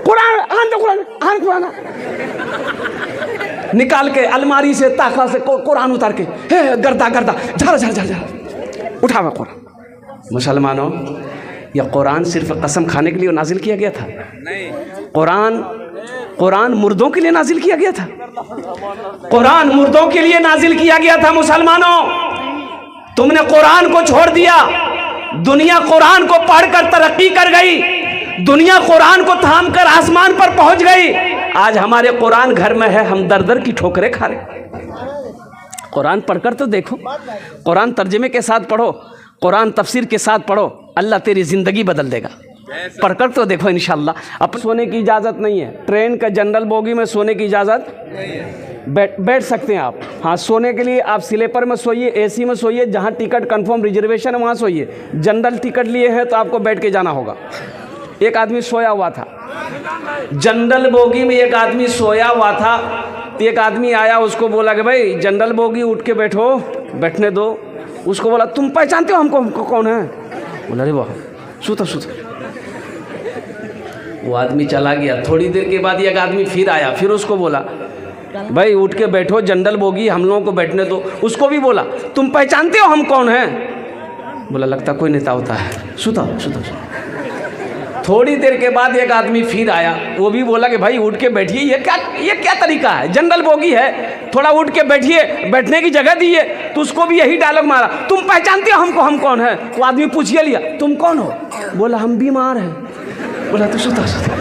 कुरान निकाल के अलमारी से ताका से कुरान उतार के गर्दा झा उठावा कुरान। मुसलमानों, यह कुरान सिर्फ कसम खाने के लिए नाजिल किया गया था? नहीं। कुरान मुर्दों के लिए नाजिल किया गया था? कुरान मुर्दों के लिए नाजिल किया गया था मुसलमानों। तुमने कुरान को छोड़ दिया। दुनिया कुरान को पढ़कर तरक्की कर गई, दुनिया कुरान को थाम कर आसमान पर पहुंच गई। आज हमारे कुरान घर में है, हम दर दर की ठोकरें खा रहे। कुरान पढ़कर तो देखो, कुरान तर्जुमे के साथ पढ़ो, कुरान तफसीर के साथ पढ़ो, अल्लाह तेरी ज़िंदगी बदल देगा। पढ़कर तो देखो इंशाअल्लाह। अब सोने की इजाज़त नहीं है, ट्रेन का जनरल बोगी में सोने की इजाज़त नहीं है। बैठ सकते हैं आप, हाँ सोने के लिए आप स्लीपर में सोइए, एसी में सोइए, जहाँ टिकट कंफर्म रिजर्वेशन है वहाँ सोइए। जनरल टिकट लिए हैं तो आपको बैठ के जाना होगा। एक आदमी सोया हुआ था जनरल बोगी में, एक आदमी सोया हुआ था। एक आदमी आया, उसको बोला कि भाई जनरल बोगी उठ के बैठो, बैठने दो। उसको बोला तुम पहचानते हो हमको कौन है? बोला अरे वाह, सुतो सुतो। वो आदमी चला गया। थोड़ी देर के बाद एक आदमी फिर आया, फिर उसको बोला भाई उठ के बैठो, जनरल बोगी हम लोगों को बैठने दो। उसको भी बोला तुम पहचानते हो हम कौन हैं? बोला लगता कोई नेता होता है, सुतो सुतो। थोड़ी देर के बाद एक आदमी फिर आया, वो भी बोला कि भाई उठ के बैठिए, ये क्या तरीका है? जनरल बोगी है, थोड़ा उठ के बैठिए, बैठने की जगह दीजिए। तो उसको भी यही डायलॉग मारा, तुम पहचानते हो हमको हम कौन है? वो आदमी पूछिए लिया तुम कौन हो? बोला हम बीमार हैं। बोला तो सुता सुता।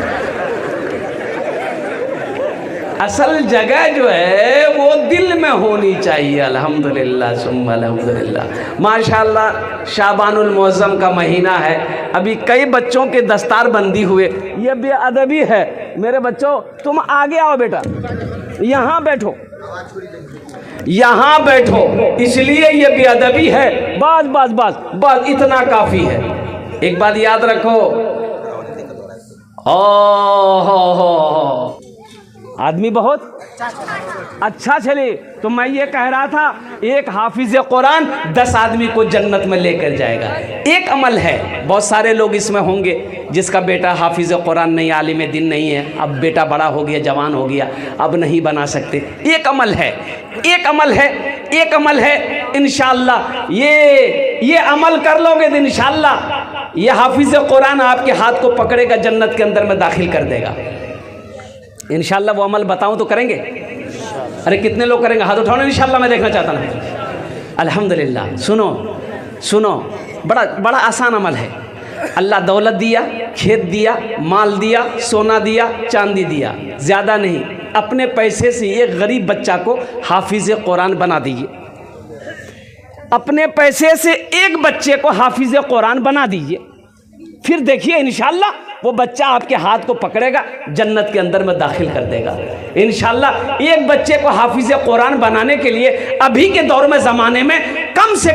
असल जगह जो है वो दिल में होनी चाहिए। अल्हम्दुलिल्लाह सुम्मा अल्हम्दुलिल्लाह। माशाअल्लाह शाबानुल मुअज़्ज़म का महीना है। अभी कई बच्चों के दस्तार बंदी हुए, ये बेअदबी है। मेरे बच्चों तुम आगे आओ बेटा, यहाँ बैठो, यहाँ बैठो, इसलिए ये बेअदबी है। बस बस बस बस इतना काफ़ी है। एक बात याद रखो, हो आदमी बहुत अच्छा चले। तो मैं ये कह रहा था, एक हाफिज कुरान 10 आदमी को जन्नत में लेकर जाएगा। एक अमल है, बहुत सारे लोग इसमें होंगे जिसका बेटा हाफिज कुरान नहीं, आलिम दिन नहीं है, अब बेटा बड़ा हो गया, जवान हो गया, अब नहीं बना सकते। एक अमल है, एक अमल है, एक अमल है। इंशाअल्लाह ये अमल कर लोगे तो इंशाअल्लाह ये हाफिज कुरान आपके हाथ को पकड़ेगा, जन्नत के अंदर में दाखिल कर देगा इंशाअल्लाह। वो अमल बताऊं तो करेंगे? अरे कितने लोग करेंगे? हाथ उठाओ ना, इंशाअल्लाह मैं देखना चाहता हूँ। अल्हम्दुलिल्लाह। सुनो सुनो, बड़ा आसान अमल है। अल्लाह दौलत दिया, खेत दिया, माल दिया, सोना दिया, चांदी दिया, ज़्यादा नहीं। अपने पैसे से एक गरीब बच्चा को हाफिज कुरान बना दीजिए। अपने पैसे से एक बच्चे को हाफिज कुरान बना दीजिए, फिर देखिए इंशाअल्लाह वो बच्चा आपके हाथ को पकड़ेगा, जन्नत के अंदर में दाखिल कर देगा इंशाअल्लाह। एक बच्चे को हाफिज कुरान बनाने के लिए अभी के दौर में ज़माने में कम से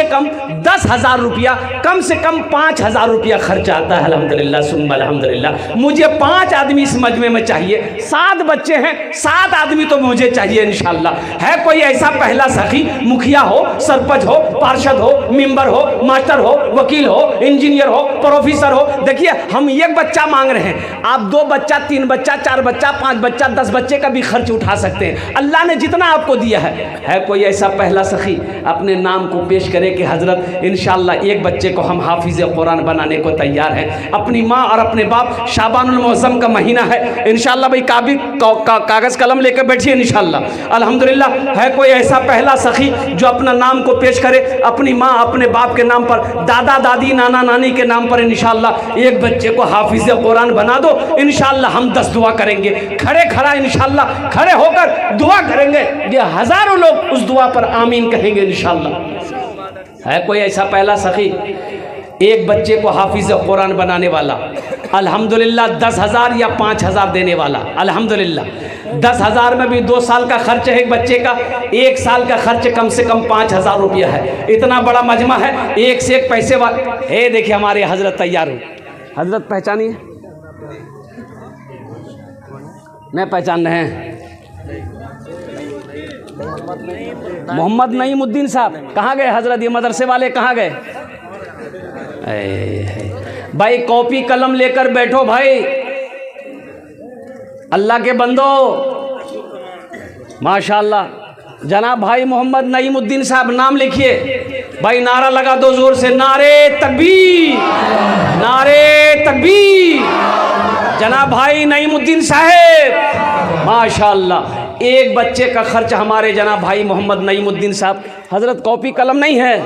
कम 10,000 रुपया, कम से कम 5,000 रुपया खर्च आता है। अल्हम्दुलिल्लाह सुम्मा अल्हम्दुलिल्लाह। मुझे 5 आदमी इस मजमे में चाहिए, 7 बच्चे हैं, 7 आदमी तो मुझे चाहिए इंशाअल्लाह। है कोई ऐसा पहला सखी, मुखिया हो, सरपंच हो, पार्षद हो, मेंबर हो, मास्टर हो, वकील हो, इंजीनियर हो, प्रोफेसर हो? देखिए हम एक बच्चा मांग रहे हैं, आप 2 बच्चा, 3 बच्चा, 4 बच्चा, 5 बच्चा, 10 बच्चे का भी खर्च उठा सकते हैं। अल्लाह ने जितना आपको दिया है कोई ऐसा पहला सखी अपने नाम को पेश करे कि हजरत इंशाअल्लाह एक बच्चे को हम हाफिज कुरान बनाने को तैयार हैं। अपनी माँ और अपने बाप, शाबानुल मुअज़्ज़म का महीना है इंशाअल्लाह। भाई कागज़ कलम लेकर बैठिए इंशाअल्लाह। अल्हम्दुलिल्लाह। है कोई ऐसा पहला सखी जो अपना नाम को पेश करे, अपनी माँ अपने बाप के नाम पर, दादा दादी नाना नानी के नाम पर इंशाअल्लाह एक बच्चे को हाफिज कुरान बना दो इंशाअल्लाह। हम 10 दुआ करेंगे, खड़ा इंशाअल्लाह, खड़े होकर दुआ करेंगे, ये हज़ारों लोग उस दुआ पर आमीन कहेंगे इंशाअल्लाह। है कोई ऐसा पहला सखी एक बच्चे को हाफिज कुरान बनाने वाला? अल्हम्दुलिल्लाह। 10,000 या 5,000 देने वाला? अल्हम्दुलिल्लाह। 10,000 में भी 2 साल का खर्च है एक बच्चे का, 1 साल का खर्च कम से कम 5,000 रुपया है। इतना बड़ा मजमा है, एक से एक पैसे वाले। देखिए हमारे हजरत तैयार हो। हजरत पहचानिए, नहीं पहचान रहे हैं? मोहम्मद नईमुद्दीन साहब कहाँ गए? हजरत ये मदरसे वाले कहाँ गए? भाई कॉपी कलम लेकर बैठो भाई, अल्लाह के बंदो। माशाअल्लाह। जनाब भाई मोहम्मद नईमुद्दीन साहब, नाम लिखिए भाई। नारा लगा दो जोर से, नारे तकबीर, नारे तकबीर। जनाब भाई नईमुद्दीन साहब माशाअल्लाह। एक बच्चे का खर्च हमारे जनाब भाई मोहम्मद नईमुद्दीन साहब, हजरत कॉपी कलम नहीं है,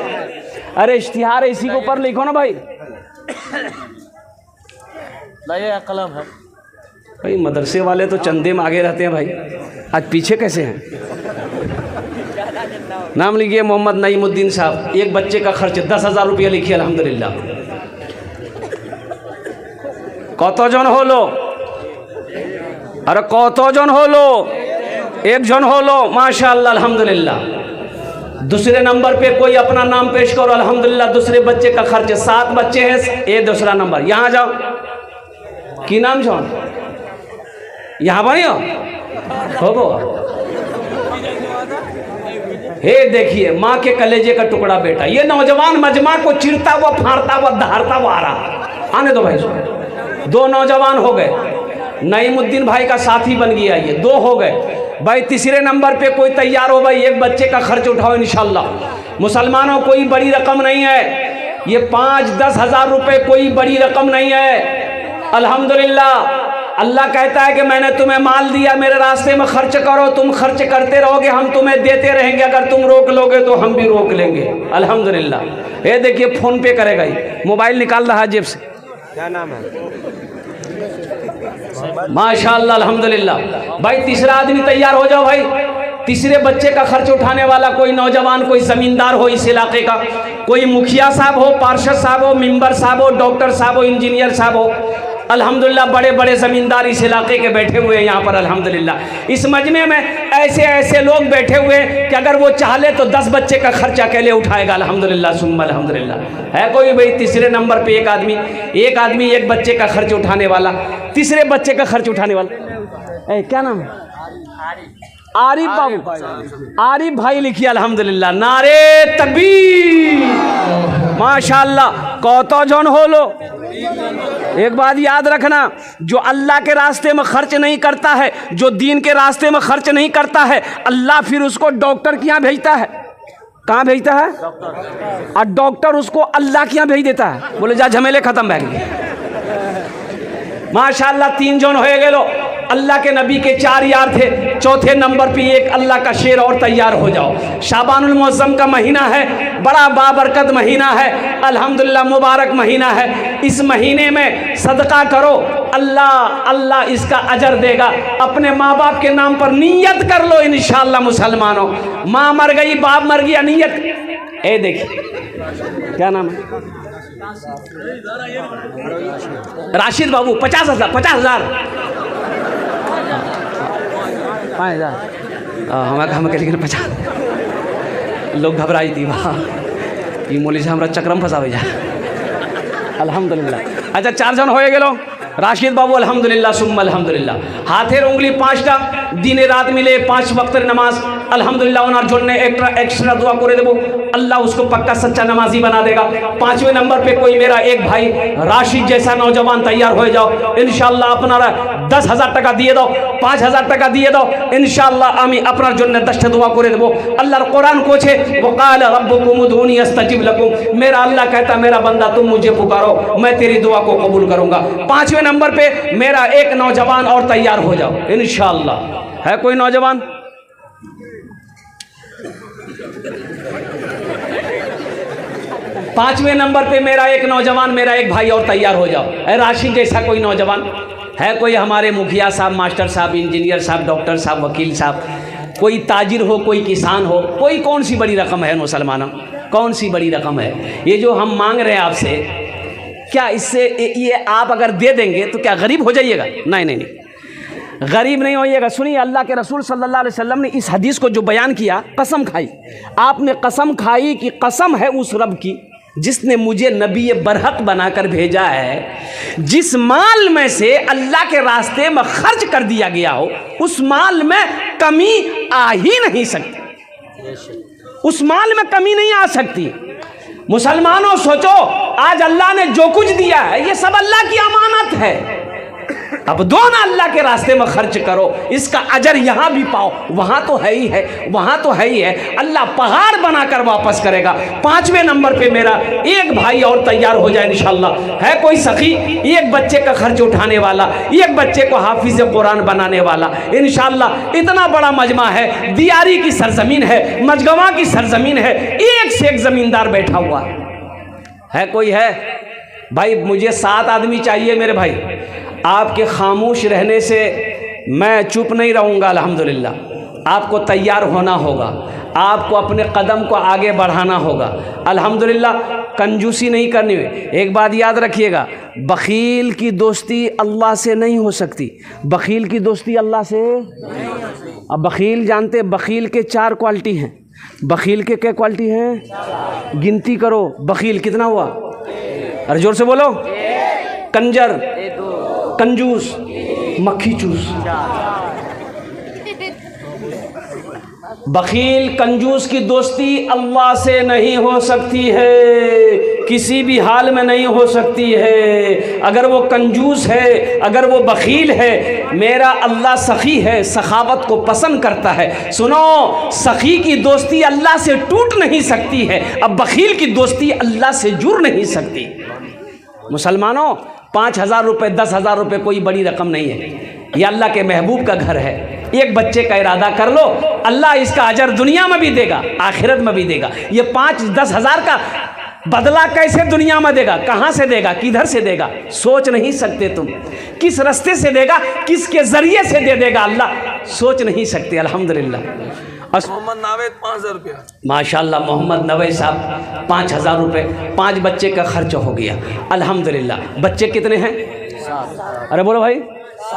अरे इश्तिहार है, इसी के ऊपर लिखो ना भाई। ये कलम है भाई मदरसे वाले तो चंदे में आगे रहते हैं भाई, आज पीछे कैसे हैं? नाम लिखिए मोहम्मद नईमुद्दीन साहब, एक बच्चे का खर्च 10,000 रुपया लिखिए अल्हम्दुलिल्लाह। कतजन হলো? अरे कतजन হলো? एक जन হলো माशाअल्लाह अल्हम्दुलिल्लाह। दूसरे नंबर पे कोई अपना नाम पेश करो अल्हम्दुलिल्लाह। दूसरे बच्चे का खर्च 7 बच्चे हैं, ये दूसरा नंबर। यहाँ जाओ, की नाम छो? यहाँ बनियो हो। हे देखिए माँ के कलेजे का टुकड़ा बेटा, ये नौजवान मजमा को चिरता हुआ, फाड़ता हुआ, दहाड़ता हुआ आ रहा। आने दो भाई, 2 नौजवान हो गए, नईमुद्दीन भाई का साथी बन गया, ये 2 हो गए भाई। तीसरे नंबर पे कोई तैयार हो भाई, एक बच्चे का खर्च उठाओ इंशाल्लाह। मुसलमानों कोई बड़ी रकम नहीं है, ये 5-10 हज़ार रुपए कोई बड़ी रकम नहीं है अल्हम्दुलिल्लाह। अल्लाह कहता है कि मैंने तुम्हें माल दिया, मेरे रास्ते में खर्च करो, तुम खर्च करते रहोगे, हम तुम्हें देते रहेंगे, अगर तुम रोक लोगे तो हम भी रोक लेंगे अल्हम्दुलिल्लाह। ये देखिए फोन पे करेगा, ही मोबाइल निकाल रहा है जेब से। क्या नाम है? माशाअल्लाह अल्हम्दुलिल्लाह। भाई तीसरा आदमी तैयार हो जाओ भाई। तीसरे बच्चे का खर्च उठाने वाला कोई नौजवान, कोई जमींदार हो इस इलाके का, कोई मुखिया साहब हो, पार्षद साहब हो, मेंबर साहब हो, डॉक्टर साहब हो, इंजीनियर साहब हो, अल्हम्दुलिल्लाह बड़े बड़े ज़मींदार इस इलाके के बैठे हुए हैं यहाँ पर अल्हम्दुलिल्लाह। इस मजमे में ऐसे ऐसे लोग बैठे हुए हैं कि अगर वो चाहे तो 10 बच्चे का खर्च अकेले उठाएगा अल्हम्दुलिल्लाह सुम्मा अल्हम्दुलिल्लाह। है कोई भाई तीसरे नंबर पे एक आदमी एक बच्चे का खर्च उठाने वाला, तीसरे बच्चे का खर्च उठाने वाला। क्या नाम है? आरिफ बाबू, आरिफ भाई लिखिए अल्हम्दुलिल्लाह। नारे तकबीर माशाअल्लाह। कतजन हो लो? एक बात याद रखना, जो अल्लाह के रास्ते में खर्च नहीं करता है, जो दीन के रास्ते में खर्च नहीं करता है, अल्लाह फिर उसको डॉक्टर के यहाँ भेजता है। कहाँ भेजता है? और डॉक्टर उसको अल्लाह के यहाँ भेज देता है, बोले जा झमेले खत्म बैठ गए। माशाअल्लाह 3 जन हो गए लो। अल्लाह के नबी के 4 यार थे, चौथे नंबर पे एक अल्लाह का शेर और तैयार हो जाओ। शाबानुल मुअज़्ज़म का महीना है, बड़ा बाबरकत महीना है अल्हम्दुलिल्लाह, मुबारक महीना है। इस महीने में सदका करो, अल्लाह इसका अजर देगा। अपने माँ बाप के नाम पर नियत कर लो इंशाअल्लाह मुसलमानों। माँ मर गई, बाप मर गया, नियत। ए देखिए क्या नाम है? राशिद बाबू। 50,000 हमारे हम के लेकिन 50 लोग घबराई थी वहाँ, ये मोली से हमारा चक्रम फंसावे जा अल्हम्दुलिल्लाह। अच्छा 4 जन हो गेलो। राशिद बाबू अल्हम्दुलिल्लाह सुम्मा अल्हम्दुलिल्लाह। हाथेर उंगली 5टा, दिन रात मिले 5 वक्त नमाज अल्हम्दुलिल्लाह। उनार जोड़ने एक्स्ट्रा दुआ करे देबो, अल्लाह उसको पक्का सच्चा नमाजी बना देगा। 5वें नंबर पे कोई मेरा एक भाई राशिद जैसा नौजवान तैयार हो जाओ इंशाअल्लाह। अपना 10,000 टाका दिए दो, 5,000 टाका दिए दो इंशाअल्लाह। आमी अपना जोड़ने 10टा दुआ करे देबो। अल्लाह कुरान को छे वकाल रब्बुकुम उदूनी अस्तजिब लकुम। मेरा अल्लाह कहता मेरा बंदा तुम मुझे पुकारो, मैं तेरी दुआ को कबूल करूंगा। 5वें नंबर पे मेरा एक नौजवान और तैयार हो जाओ इंशाअल्लाह। है कोई नौजवान? पांचवें नंबर पे मेरा एक नौजवान, मेरा एक भाई और तैयार हो जाओ। है राशिद जैसा कोई नौजवान? है कोई? हमारे मुखिया साहब, मास्टर साहब, इंजीनियर साहब, डॉक्टर साहब, वकील साहब, कोई ताजिर हो, कोई किसान हो, कोई कौन सी बड़ी रकम है मुसलमानों? कौन सी बड़ी रकम है? ये जो हम मांग रहे हैं आपसे, क्या इससे ये आप अगर दे देंगे तो क्या गरीब हो जाइएगा? नहीं, गरीब नहीं होइएगा। सुनिए, अल्लाह के रसूल सल्लल्लाहु अलैहि वसल्लम ने इस हदीस को जो बयान किया, कसम खाई, आपने कसम खाई कि कसम है उस रब की जिसने मुझे नबी बरहक बनाकर भेजा है। जिस माल में से अल्लाह के रास्ते में खर्च कर दिया गया हो, उस माल में कमी आ ही नहीं सकती, उस माल में कमी नहीं आ सकती। मुसलमानों सोचो, आज अल्लाह ने जो कुछ दिया है ये सब अल्लाह की अमानत है। अब दोनों अल्लाह के रास्ते में खर्च करो, इसका अजर यहाँ भी पाओ, वहाँ तो है ही है, वहाँ तो है ही है। अल्लाह पहाड़ बनाकर वापस करेगा। 5वें नंबर पे मेरा एक भाई और तैयार हो जाए इंशाल्लाह। है कोई सखी एक बच्चे का खर्च उठाने वाला, एक बच्चे को हाफिज कुरान बनाने वाला इंशाल्लाह। इतना बड़ा मजमा है, दियारी की सरजमीन है, मजगवा की सरजमीन है, एक से एक जमींदार बैठा हुआ है। कोई है भाई? मुझे 7 आदमी चाहिए मेरे भाई। आपके खामोश रहने से मैं चुप नहीं रहूँगा। अल्हम्दुलिल्लाह आपको तैयार होना होगा, आपको अपने कदम को आगे बढ़ाना होगा। अल्हम्दुलिल्लाह कंजूसी नहीं करनी है। एक बात याद रखिएगा, बखील की दोस्ती अल्लाह से नहीं हो सकती। बखील की दोस्ती अल्लाह से, अब बखील जानते, बखील के 4 क्वालिटी हैं। बखील के क्या क्वालिटी हैं? गिनती करो, बखील कितना हुआ? अरे जोर से बोलो। कंजर, कंजूस, मक्खी चूस। बखील कंजूस की दोस्ती अल्लाह से नहीं हो सकती है, किसी भी हाल में नहीं हो सकती है। अगर वो कंजूस है, अगर वो बखील है, मेरा अल्लाह सखी है, सखावत को पसंद करता है। सुनो, सखी की दोस्ती अल्लाह से टूट नहीं सकती है, अब बखील की दोस्ती अल्लाह से जुड़ नहीं सकती। मुसलमानों 5,000 रुपये 10,000 रुपये कोई बड़ी रकम नहीं है। ये अल्लाह के महबूब का घर है। एक बच्चे का इरादा कर लो, अल्लाह इसका अजर दुनिया में भी देगा, आखिरत में भी देगा। ये 5-10 हज़ार का बदला कैसे दुनिया में देगा? कहाँ से देगा? किधर से देगा? सोच नहीं सकते तुम। किस रास्ते से देगा, किसके ज़रिए से दे देगा अल्लाह, सोच नहीं सकते। अल्हम्दुलिल्लाह। मोहम्मद नावेद 5,000 रुपया। माशाल्लाह मोहम्मद नवेद साहब 5,000 रुपये, 5 बच्चे का खर्च हो गया। अल्हम्दुलिल्लाह। बच्चे कितने हैं? 7। अरे बोलो भाई,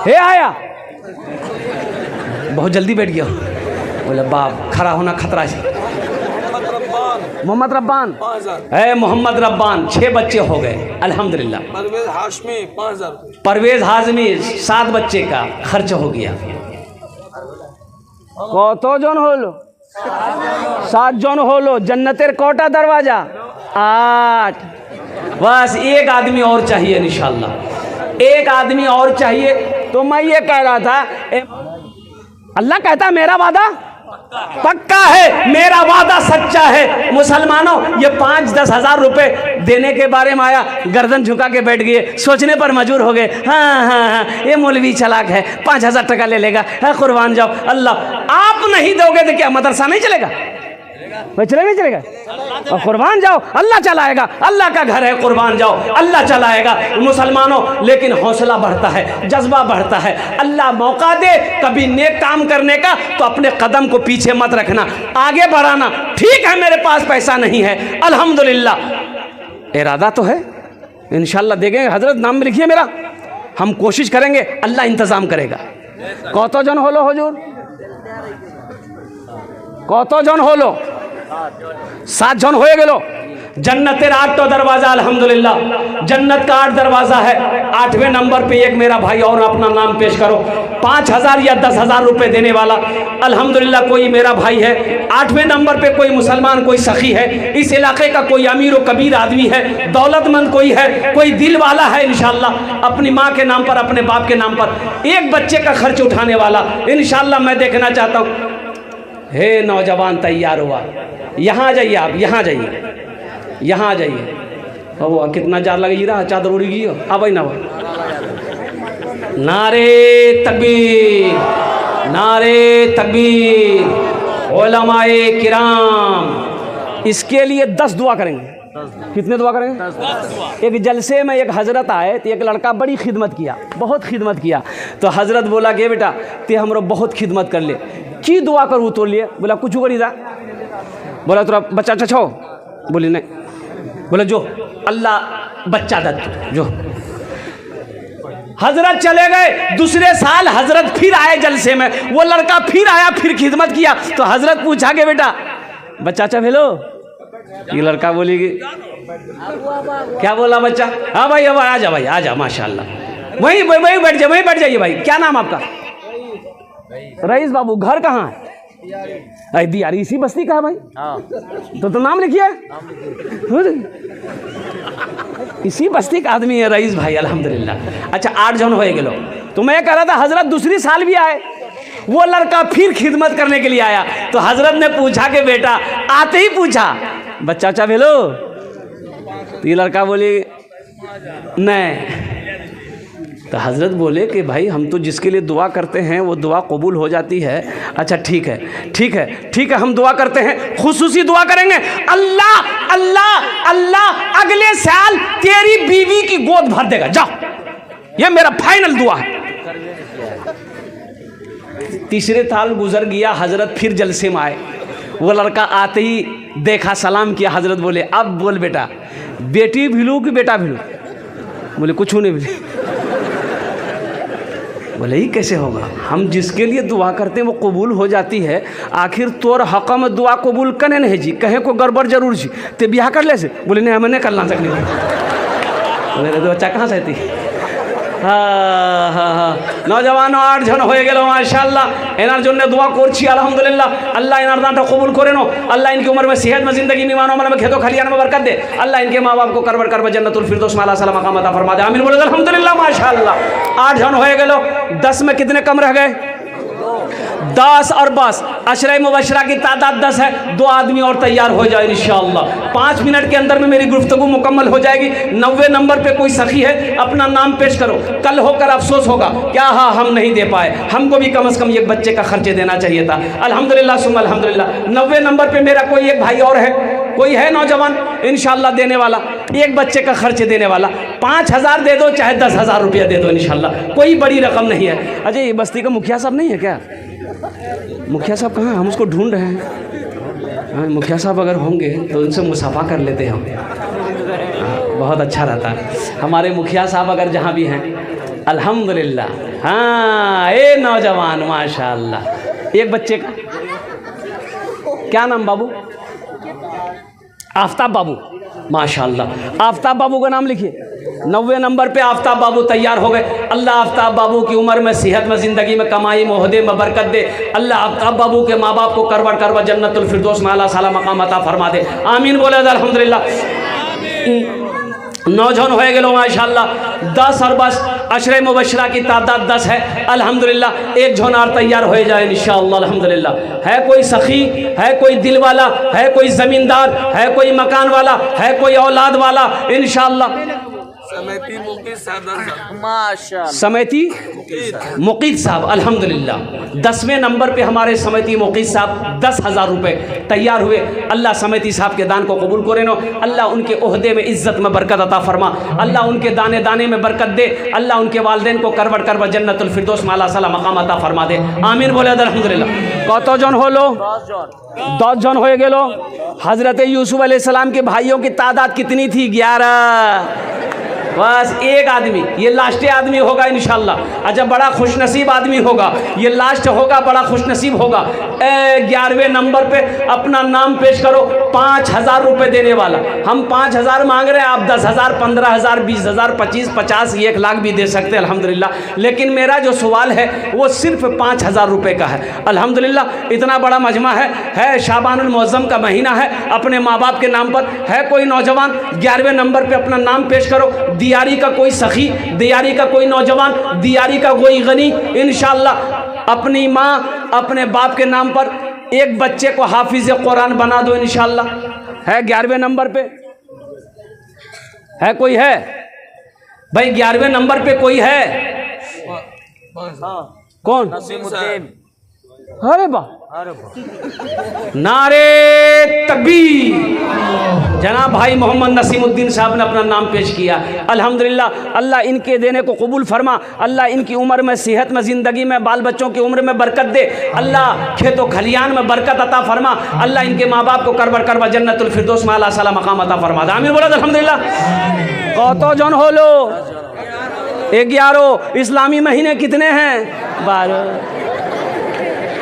हे आया बहुत जल्दी बैठ गया। बोले बाप, खड़ा होना खतरा है। मोहम्मद रब्बान 5,000। है मोहम्मद रब्बान, 6 बच्चे हो गए। अल्हम्दुलिल्लाह। परवेज हाशमी 5,000। परवेज हाशमी 7 बच्चे का खर्च हो गया। কত জন হলো? 7 জন হলো। जन्नतेर कोटा दरवाजा 8। बस एक आदमी और चाहिए इंशाल्लाह, एक आदमी और चाहिए। तो मैं ये कह रहा था, अल्लाह कहता मेरा वादा पक्का है, मेरा वादा सच्चा है। मुसलमानों, ये 5-10 हज़ार रुपए देने के बारे में आया, गर्दन झुका के बैठ गए, सोचने पर मजबूर हो गए। हाँ, ये मौलवी चालाक है, 5,000 टका ले लेगा। हाँ, कुर्बान जाओ। अल्लाह आप नहीं दोगे तो क्या मदरसा नहीं चलेगा? भाई चलेगा नहीं चलेगा? और कुर्बान जाओ, अल्लाह चलाएगा। अल्लाह का घर है, कुर्बान जाओ, अल्लाह चलाएगा। मुसलमानों, लेकिन हौसला बढ़ता है, जज्बा बढ़ता है। अल्लाह मौका दे कभी नेक काम करने का, तो अपने कदम को पीछे मत रखना, आगे बढ़ाना। ठीक है मेरे पास पैसा नहीं है, अल्हम्दुलिल्लाह इरादा तो है, इंशाल्लाह देंगे। हजरत नाम लिखिए मेरा, हम कोशिश करेंगे, अल्लाह इंतज़ाम करेगा। कत जन हलो हुजूर? कत जन हलो? 7 जन हो गेलो। जन्नतेर 8 दरवाजा। अल्हम्दुलिल्लाह जन्नत का 8 दरवाजा है। 8वें नंबर पे एक मेरा भाई और अपना नाम पेश करो। 5,000 या 10,000 रुपये देने वाला अल्हम्दुलिल्लाह कोई मेरा भाई है। 8वें नंबर पे कोई मुसलमान, कोई सखी है, इस इलाके का कोई अमीर व कबीर आदमी है, दौलतमंद कोई है, कोई दिल वाला है इंशाल्लाह, अपनी माँ के नाम पर, अपने बाप के नाम पर, एक बच्चे का खर्च उठाने वाला इंशाल्लाह मैं देखना चाहता हूँ। हे नौजवान तैयार हुआ, यहाँ आ जाइए, आप यहाँ जाइए, यहाँ आ जाइए। वो कितना जार लगी रहा, चादर उड़ी गई हो। अब ना नारे तकबीर, नारे तकबीर। उलमाए किराम इसके लिए 10 दुआ करेंगे। कितने दुआ करेंगे? 10। एक जलसे में एक हजरत आए, तो एक लड़का बड़ी खिदमत किया, बहुत खिदमत किया। तो हजरत बोला कि बेटा ते हमरो बहुत खिदमत कर ले, की दुआ करूँ तो लिए? बोला कुछ करी दा। बोला तोरा बच्चा अच्छा छो? बोली नहीं। बोला जो अल्लाह बच्चा दत्त जो। हजरत चले गए। दूसरे साल हजरत फिर आए जलसे में, वो लड़का फिर आया, फिर खिदमत किया। तो हजरत पूछा के बेटा बच्चा अच्छा भेलो? ये लड़का बोली कि क्या बोला बच्चा? हाँ भाई अब आ जा भाई, आ जा, माशाल्लाह। वहीं बैठ जाइए, वहीं बैठ जाइए भाई। क्या नाम आपका? रईस बाबू। घर कहाँ है? दियारी। इसी बस्ती का है भाई? तो नाम लिखिए। इसी बस्ती का आदमी है रईस भाई, अल्हम्दुलिल्लाह। अच्छा 8 जन हो गेलो। तो मैं कह रहा था हजरत दूसरी साल भी आए, वो लड़का फिर खिदमत करने के लिए आया, तो हजरत ने पूछा कि बेटा, आते ही पूछा बच्चा चा भेलो, तो ये लड़का बोले नहीं। तो हजरत बोले कि भाई हम तो जिसके लिए दुआ करते हैं वो दुआ कबूल हो जाती है। अच्छा ठीक है ठीक है ठीक है, हम दुआ करते हैं, खुसूसी दुआ करेंगे, अल्लाह अल्लाह अल्लाह अगले साल तेरी बीवी की गोद भर देगा, जाओ, ये मेरा फाइनल दुआ है। तीसरे साल गुजर गया, हजरत फिर जलसे में आए, वो लड़का आते ही देखा, सलाम किया, हजरत बोले अब बोल बेटा, बेटी भिलू कि बेटा भिलू? बोले कुछ नहीं भिली। बोले ही कैसे होगा, हम जिसके लिए दुआ करते हैं वो कबूल हो जाती है, आखिर तोर हक़ में दुआ कबूल कने नहीं जी, कहे को गड़बड़ जरूर जी, ते ब्याह कर ले से? बोले नहीं हमें नहीं करना सकते। बोले तो बच्चा कहाँ से थी? हाँ हाँ हाँ, नौजवानों 8 जन हो गए माशाल्लाह, एनार जन्य दुआ करছি अल्हम्दुलिल्लाह, अल्लाह एनार दानটা कबूल করে नो, अल्लाह इनकी उम्र में सेहत में जिंदगी में ईमान में खेतों खलियान में बरकत दे, अल्लाह इनके माँ बाप को करवर करवर जन्नतुल फिरदौस में अल्लाह सलाम मकाम अता फरमा दे, आमीन बोले अल्हम्दुलिल्लाह माशाल्लाह। 8 जन हो गए, 10 में कितने कम रह गए? 10 और बस अशरे मुबशरा की तादाद 10 है, 2 आदमी और तैयार हो जाए इंशाअल्लाह। 5 मिनट के अंदर में मेरी गुफ्तगू मुकम्मल हो जाएगी। 90 नंबर पे कोई सखी है, अपना नाम पेश करो, कल होकर अफसोस होगा क्या हाँ हम नहीं दे पाए, हमको भी कम से कम एक बच्चे का खर्चे देना चाहिए था। अल्हम्दुलिल्लाह सुम्मा अल्हम्दुलिल्लाह। 90 नंबर पे मेरा कोई एक भाई और है, कोई है नौजवान इंशाअल्लाह देने वाला, एक बच्चे का खर्च देने वाला, 5000 दे दो चाहे 10,000 रुपया दे दो इंशाअल्लाह, कोई बड़ी रकम नहीं है। अजय ये बस्ती का मुखिया साहब नहीं है क्या? मुखिया साहब कहाँ? हम उसको ढूंढ रहे हैं। हाँ, मुखिया साहब अगर होंगे तो उनसे मुसाफा कर लेते हैं हम, बहुत अच्छा रहता है। हमारे मुखिया साहब अगर जहाँ भी हैं अल्हम्दुलिल्लाह। हाँ ए नौजवान माशाअल्लाह, एक बच्चे का क्या नाम बाबू? आफ्ताब बाबू माशाअल्लाह। आफ्ताब बाबू का नाम लिखिए। 90 नंबर पे आफ्ताब बाबू तैयार हो गए। अल्लाह आफ्ताब बाबू की उम्र में, सेहत में, ज़िंदगी में, कमाई में, ओहदे में बरकत दे। अल्लाह आफ्ताब बाबू के माँ बाप को करवड़ करवड़ जन्नतुल फिरदौस में अल्लाह साला मकाम अता फरमा दे, आमीन बोले अल्हम्दुलिल्लाह। 9 जन हो गए माशाअल्लाह। 10 और बस अशरे मुबशरा की तादाद 10 है अल्हम्दुलिल्लाह। 1 जन और तैयार हो जाए इंशाअल्लाह अल्हम्दुलिल्लाह। है कोई सखी, है कोई दिल वाला, है कोई ज़मींदार, है कोई मकान वाला, है कोई औलाद वाला इंशाअल्लाह। समेती मुकीद साहब माशाअल्लाह, समेती मुकीद साहब अल्हम्दुलिल्लाह। 10वें नंबर पे हमारे समेती मुकीद साहब 10,000 रुपये तैयार हुए। अल्लाह समेती साहब के दान को कबूल करे नो, अल्लाह उनके ओहदे में इज्जत में बरकत अता फरमा, अल्लाह उनके दाने दाने में बरकत दे, अल्लाह उनके वालदेन को करवड़ करवड़ जन्नतुल फिरदौस में अल्लाह सला मकाम अता फरमा दे, आमीन बोले अल्हम्दुलिल्लाह। कत जन होलो? 10 जन हो गेलो। हज़रत यूसुफ अलैहिस्सलाम के भाइयों की तादाद कितनी थी? 11। बस एक आदमी, ये लास्ट आदमी होगा इंशाअल्लाह। अच्छा बड़ा खुशनसीब आदमी होगा, ये लास्ट होगा, बड़ा खुशनसीब होगा। 11वें नंबर पे अपना नाम पेश करो, 5,000 रुपये देने वाला। हम 5,000 मांग रहे हैं, आप 10,000, 15,000, 20,000, 25, 50, 1 लाख भी दे सकते हैं अल्हम्दुलिल्लाह। लेकिन मेरा जो सवाल है वो सिर्फ 5,000 रुपये का है अल्हम्दुलिल्लाह। इतना बड़ा मजमा है शाबानुल मुअज़्ज़म का महीना है, अपने माँ बाप के नाम पर है कोई नौजवान 11वें नंबर पे अपना नाम पेश करो। दियारी का कोई सखी, दियारी का कोई नौजवान, दियारी का कोई गनी इंशाअल्लाह अपनी माँ अपने बाप के नाम पर एक बच्चे को हाफिज कुरान बना दो इंशाअल्लाह। है 11वें नंबर पे? है कोई? है भाई 11वें नंबर पे कोई है? कौन? नसीमुद्दीन। अरे वाह, नारे तकबीर। जनाब भाई मोहम्मद नसीमुद्दीन साहब ने अपना नाम पेश किया अल्हम्दुलिल्लाह। अल्लाह इनके देने को कबूल फरमा, अल्लाह इनकी उम्र में, सेहत में, ज़िंदगी में, बाल बच्चों की उम्र में बरकत दे, अल्लाह खेतों खलियान में बरकत अता फरमा, अल्लाह इनके माँ बाप को करवड़ करवड़ जन्नतुल फिरदौस में अल्लाह सला मकाम अता फरमा दे, आमीन बोला अल्हम्दुलिल्लाह। कतो जन हो लो? 11। इस्लामी महीने कितने हैं? 12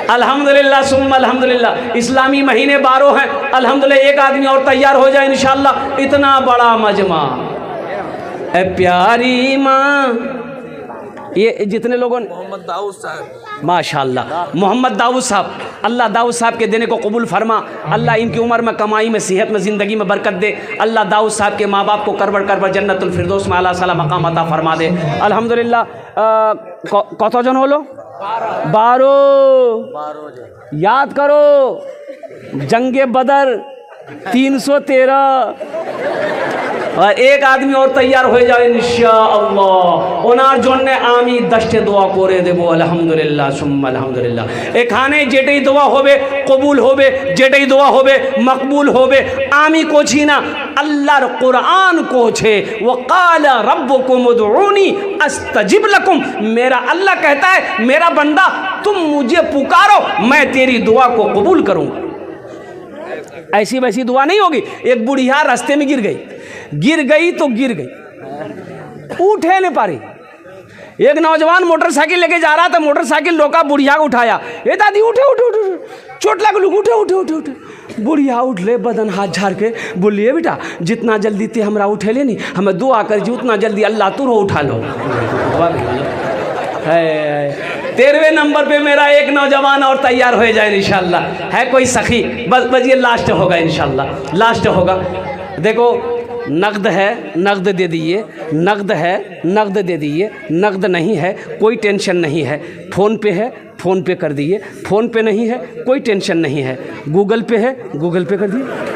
अल्हम्दुलिल्लाह सुम्मा अल्हम्दुलिल्लाह। इस्लामी महीने 12 हैं अल्हम्दुलिल्लाह। एक आदमी और तैयार हो जाए इंशाअल्लाह। इतना बड़ा मजमा। ए प्यारी माँ ये जितने लोगों ने मोहम्मद दाऊद साहब, माशाल्लाह मोहम्मद दाऊद साहब, अल्लाह दाऊद साहब के देने को कबूल फरमा। अल्लाह इनकी उम्र में, कमाई में, सेहत में, ज़िंदगी में बरकत दे। अल्लाह दाऊद साहब के माँ बाप को करबर जन्नतुल फिरदौस में आला साला मकाम अता फरमा दे। अल्हम्दुलिल्लाह। कतजन हलो? 12। याद करो, जंगे बदर 313 और एक आदमी और तैयार हो जाए इंशाअल्लाह। ओनार जोने आमी दस्ते दुआ करे देबो अल्हम्दुलिल्लाह सुम्मा अल्हम्दुलिल्लाह। एखाने जेटई दुआ होबे कबूल होबे, जेटई दुआ होबे मकबूल होबे। आमी को छीना अल्लाहर कुरान को छे, वक़ाल रब्बुकुम उदऊनी अस्तजिब लकुम। मेरा अल्लाह कहता है मेरा बंदा तुम मुझे पुकारो, मैं तेरी दुआ को कबूल करूँगा। ऐसी वैसी दुआ नहीं होगी। एक बुढ़िया रास्ते में गिर गई तो गिर गई, उठे नहीं पारी। एक नौजवान मोटरसाइकिल लेके जा रहा था, मोटरसाइकिल रोका, बुढ़िया को उठाया। ये दादी उठे उठे उठे उठे, चोट लग लू, उठे उठे उठे उठे। बुढ़िया उठ ले, बदन हाथ झाड़ के बोलिए बेटा जितना जल्दी ते हमरा उठे ले नहीं, हमें दुआ कर जी उतना जल्दी अल्लाह तू रो उठा लो। 13वें नंबर पे मेरा एक नौजवान और तैयार हो जाए इंशाल्लाह। है कोई सखी? बस ये लास्ट होगा इंशाल्लाह, लास्ट होगा। देखो नक़द है, नक़द दे दीजिए, नक़द है, नक़द दे दीजिए, नक़द नहीं है कोई टेंशन नहीं है। फ़ोन पे है, फ़ोन पे कर दीजिए, फ़ोन पे नहीं है कोई टेंशन नहीं है। गूगल पे है, गूगल पे कर दीजिए।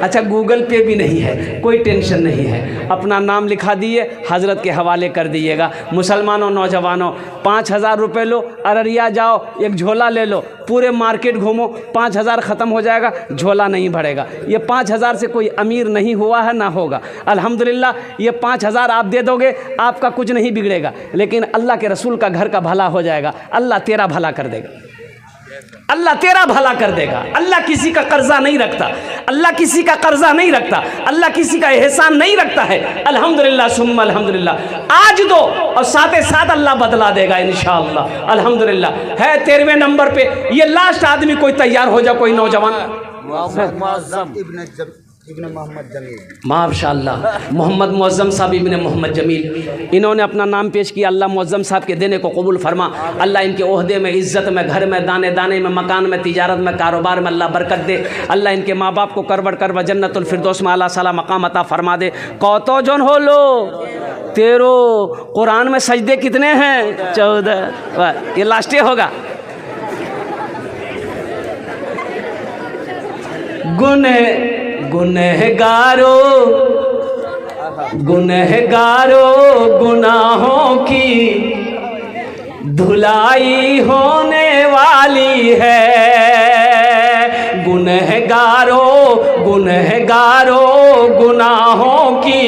अच्छा गूगल पे भी नहीं है कोई टेंशन नहीं है। अपना नाम लिखा दिए, हज़रत के हवाले कर दीजिएगा। मुसलमानों नौजवानों 5000 रुपये लो, अररिया जाओ, एक झोला ले लो, पूरे मार्केट घूमो, 5000 ख़त्म हो जाएगा, झोला नहीं भरेगा। ये 5000 से कोई अमीर नहीं हुआ है ना होगा। अल्हम्दुलिल्लाह ये 5000 आप दे दोगे, आपका कुछ नहीं बिगड़ेगा, लेकिन अल्लाह के रसूल का घर का भला हो जाएगा। अल्लाह तेरा भला कर देगा, अल्लाह तेरा भला कर देगा। अल्लाह किसी का कर्जा नहीं रखता, अल्लाह किसी का कर्जा नहीं रखता, अल्लाह किसी का एहसान नहीं रखता है। अल्हम्दुलिल्लाह सुम्मा अल्हम्दुलिल्लाह। आज दो और साथ साथ अल्लाह बदला देगा इंशाअल्लाह। अल्हम्दुलिल्लाह। है 13वें नंबर पे ये लास्ट आदमी कोई तैयार हो जाए, कोई नौजवान। इब्न मोहम्मद जमील, माशाअल्लाह मोहम्मद मुअज़्ज़म साहब इब्न मोहम्मद जमील, इन्होंने अपना नाम पेश किया। अल्लाह मुअज़्ज़म साहब के देने को कबूल फरमा। अल्लाह इनके ओहदे में, इज़्ज़त में, घर में, दाने दाने में, मकान में, तिजारत में, कारोबार में अल्लाह बरकत दे। अल्लाह इनके माँ बाप को करब जन्नतुल फिरदौस में आला साला मकाम अता फरमा दे। कौतो जन हो लो 13। कुरान में सजदे कितने हैं? 14। ये लास्टे होगा। गुनहगारो गुनाहों की धुलाई होने वाली है। गुनहगारो गुनाहों की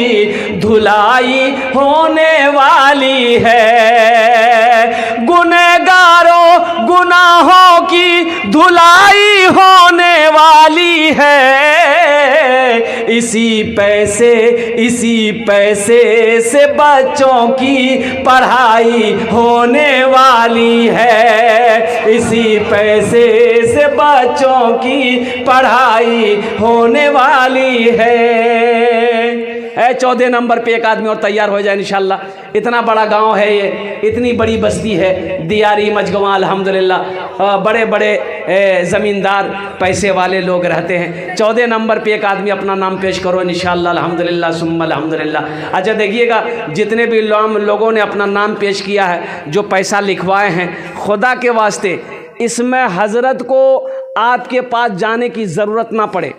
धुलाई होने वाली है। गुनहगारो गुनाहों की धुलाई होने वाली है। इसी पैसे से बच्चों की पढ़ाई होने वाली है। इसी पैसे से बच्चों की पढ़ाई होने वाली है। 14 नंबर पे एक आदमी और तैयार हो जाए इंशाल्लाह। इतना बड़ा गांव है ये, इतनी बड़ी बस्ती है दियारी मजगवा। अल्हम्दुलिल्लाह बड़े बड़े ज़मींदार पैसे वाले लोग रहते हैं। 14 नंबर पे एक आदमी अपना नाम पेश करो इंशाल्लाह। अल्हम्दुलिल्लाह सुम्मा अल्हम्दुलिल्लाह। अच्छा देखिएगा जितने भी लोगों ने अपना नाम पेश किया है, जो पैसा लिखवाए हैं, खुदा के वास्ते इसमें हज़रत को आपके पास जाने की ज़रूरत ना पड़े।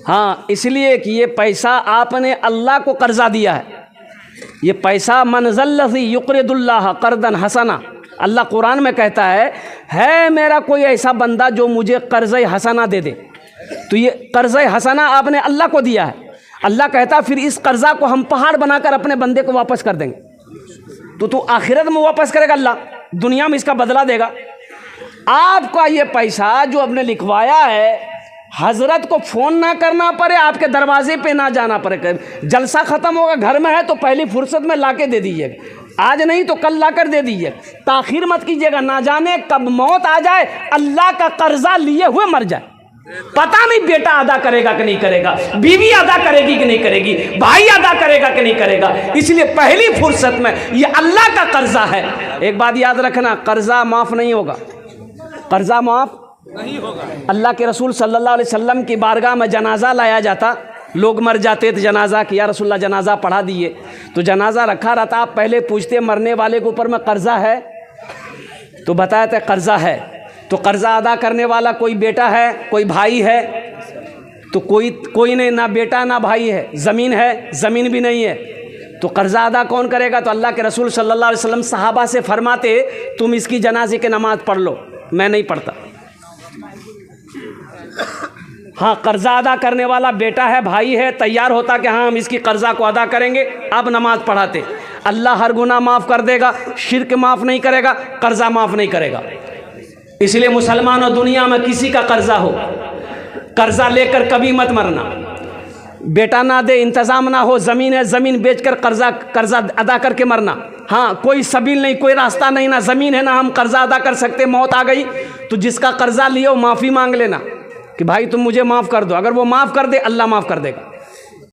हाँ, इसलिए कि ये पैसा आपने अल्लाह को कर्जा दिया है। ये पैसा मनज़ल्लज़ी युक़रिदुल्लाह क़र्ज़न हसना, अल्लाह कुरान में कहता है मेरा कोई ऐसा बंदा जो मुझे कर्ज़ हसना दे दे। तो ये कर्ज़ हसना आपने अल्लाह को दिया है। अल्लाह कहता है फिर इस कर्ज़ा को हम पहाड़ बनाकर अपने बंदे को वापस कर देंगे। तो तू आखिरत में वापस करेगा, अल्लाह दुनिया में इसका बदला देगा। आपका ये पैसा जो आपने लिखवाया है, हज़रत को फ़ोन ना करना पड़े, आपके दरवाजे पे ना जाना पड़े। जलसा ख़त्म होगा, घर में है तो पहली फुर्सत में लाके दे दीजिएगा, आज नहीं तो कल लाकर दे दीजिए। ताख़ीर मत कीजिएगा, ना जाने कब मौत आ जाए, अल्लाह का कर्जा लिए हुए मर जाए। पता नहीं बेटा अदा करेगा कि नहीं करेगा, बीवी अदा करेगी कि नहीं करेगी, भाई अदा करेगा कि नहीं करेगा। इसलिए पहली फुर्सत में ये अल्लाह का कर्जा है। एक बात याद रखना, कर्जा माफ नहीं होगा, कर्जा माफ नहीं होगा। अल्लाह के रसूल सल्लल्लाहु अलैहि वसल्लम की बारगाह में जनाजा लाया जाता, लोग मर जाते थे, जनाजा कि या रसूलल्लाह जनाजा पढ़ा दिए, तो जनाजा रखा रहता, आप पहले पूछते मरने वाले के ऊपर में कर्जा है, तो बताया था कर्जा है। तो कर्जा अदा करने वाला कोई बेटा है, कोई भाई है, तो कोई नहीं, ना बेटा ना भाई है, ज़मीन है, ज़मीन भी नहीं है, तो कर्जा अदा कौन करेगा? तो अल्लाह के रसूल सल्लल्लाहु अलैहि वसल्लम सहाबा से फरमाते तुम इसकी जनाजे की नमाज़ पढ़ लो, मैं नहीं पढ़ता। हाँ, कर्जा अदा करने वाला बेटा है, भाई है, तैयार होता कि हाँ हम इसकी कर्जा को अदा करेंगे, अब नमाज पढ़ाते। अल्लाह हर गुनाह माफ़ कर देगा, शिर्क माफ़ नहीं करेगा, कर्जा माफ़ नहीं करेगा। इसलिए मुसलमानों, दुनिया में किसी का कर्जा हो, कर्जा लेकर कभी मत मरना। बेटा ना दे, इंतज़ाम ना हो, ज़मीन है, ज़मीन बेचकर कर्जा अदा करके मरना। हाँ, कोई सबील नहीं, कोई रास्ता नहीं, ना ज़मीन है ना हम कर्जा अदा कर सकते, मौत आ गई तो जिसका कर्जा लियो माफ़ी मांग लेना कि भाई तुम मुझे माफ़ कर दो। अगर वो माफ़ कर दे, अल्लाह माफ़ कर देगा।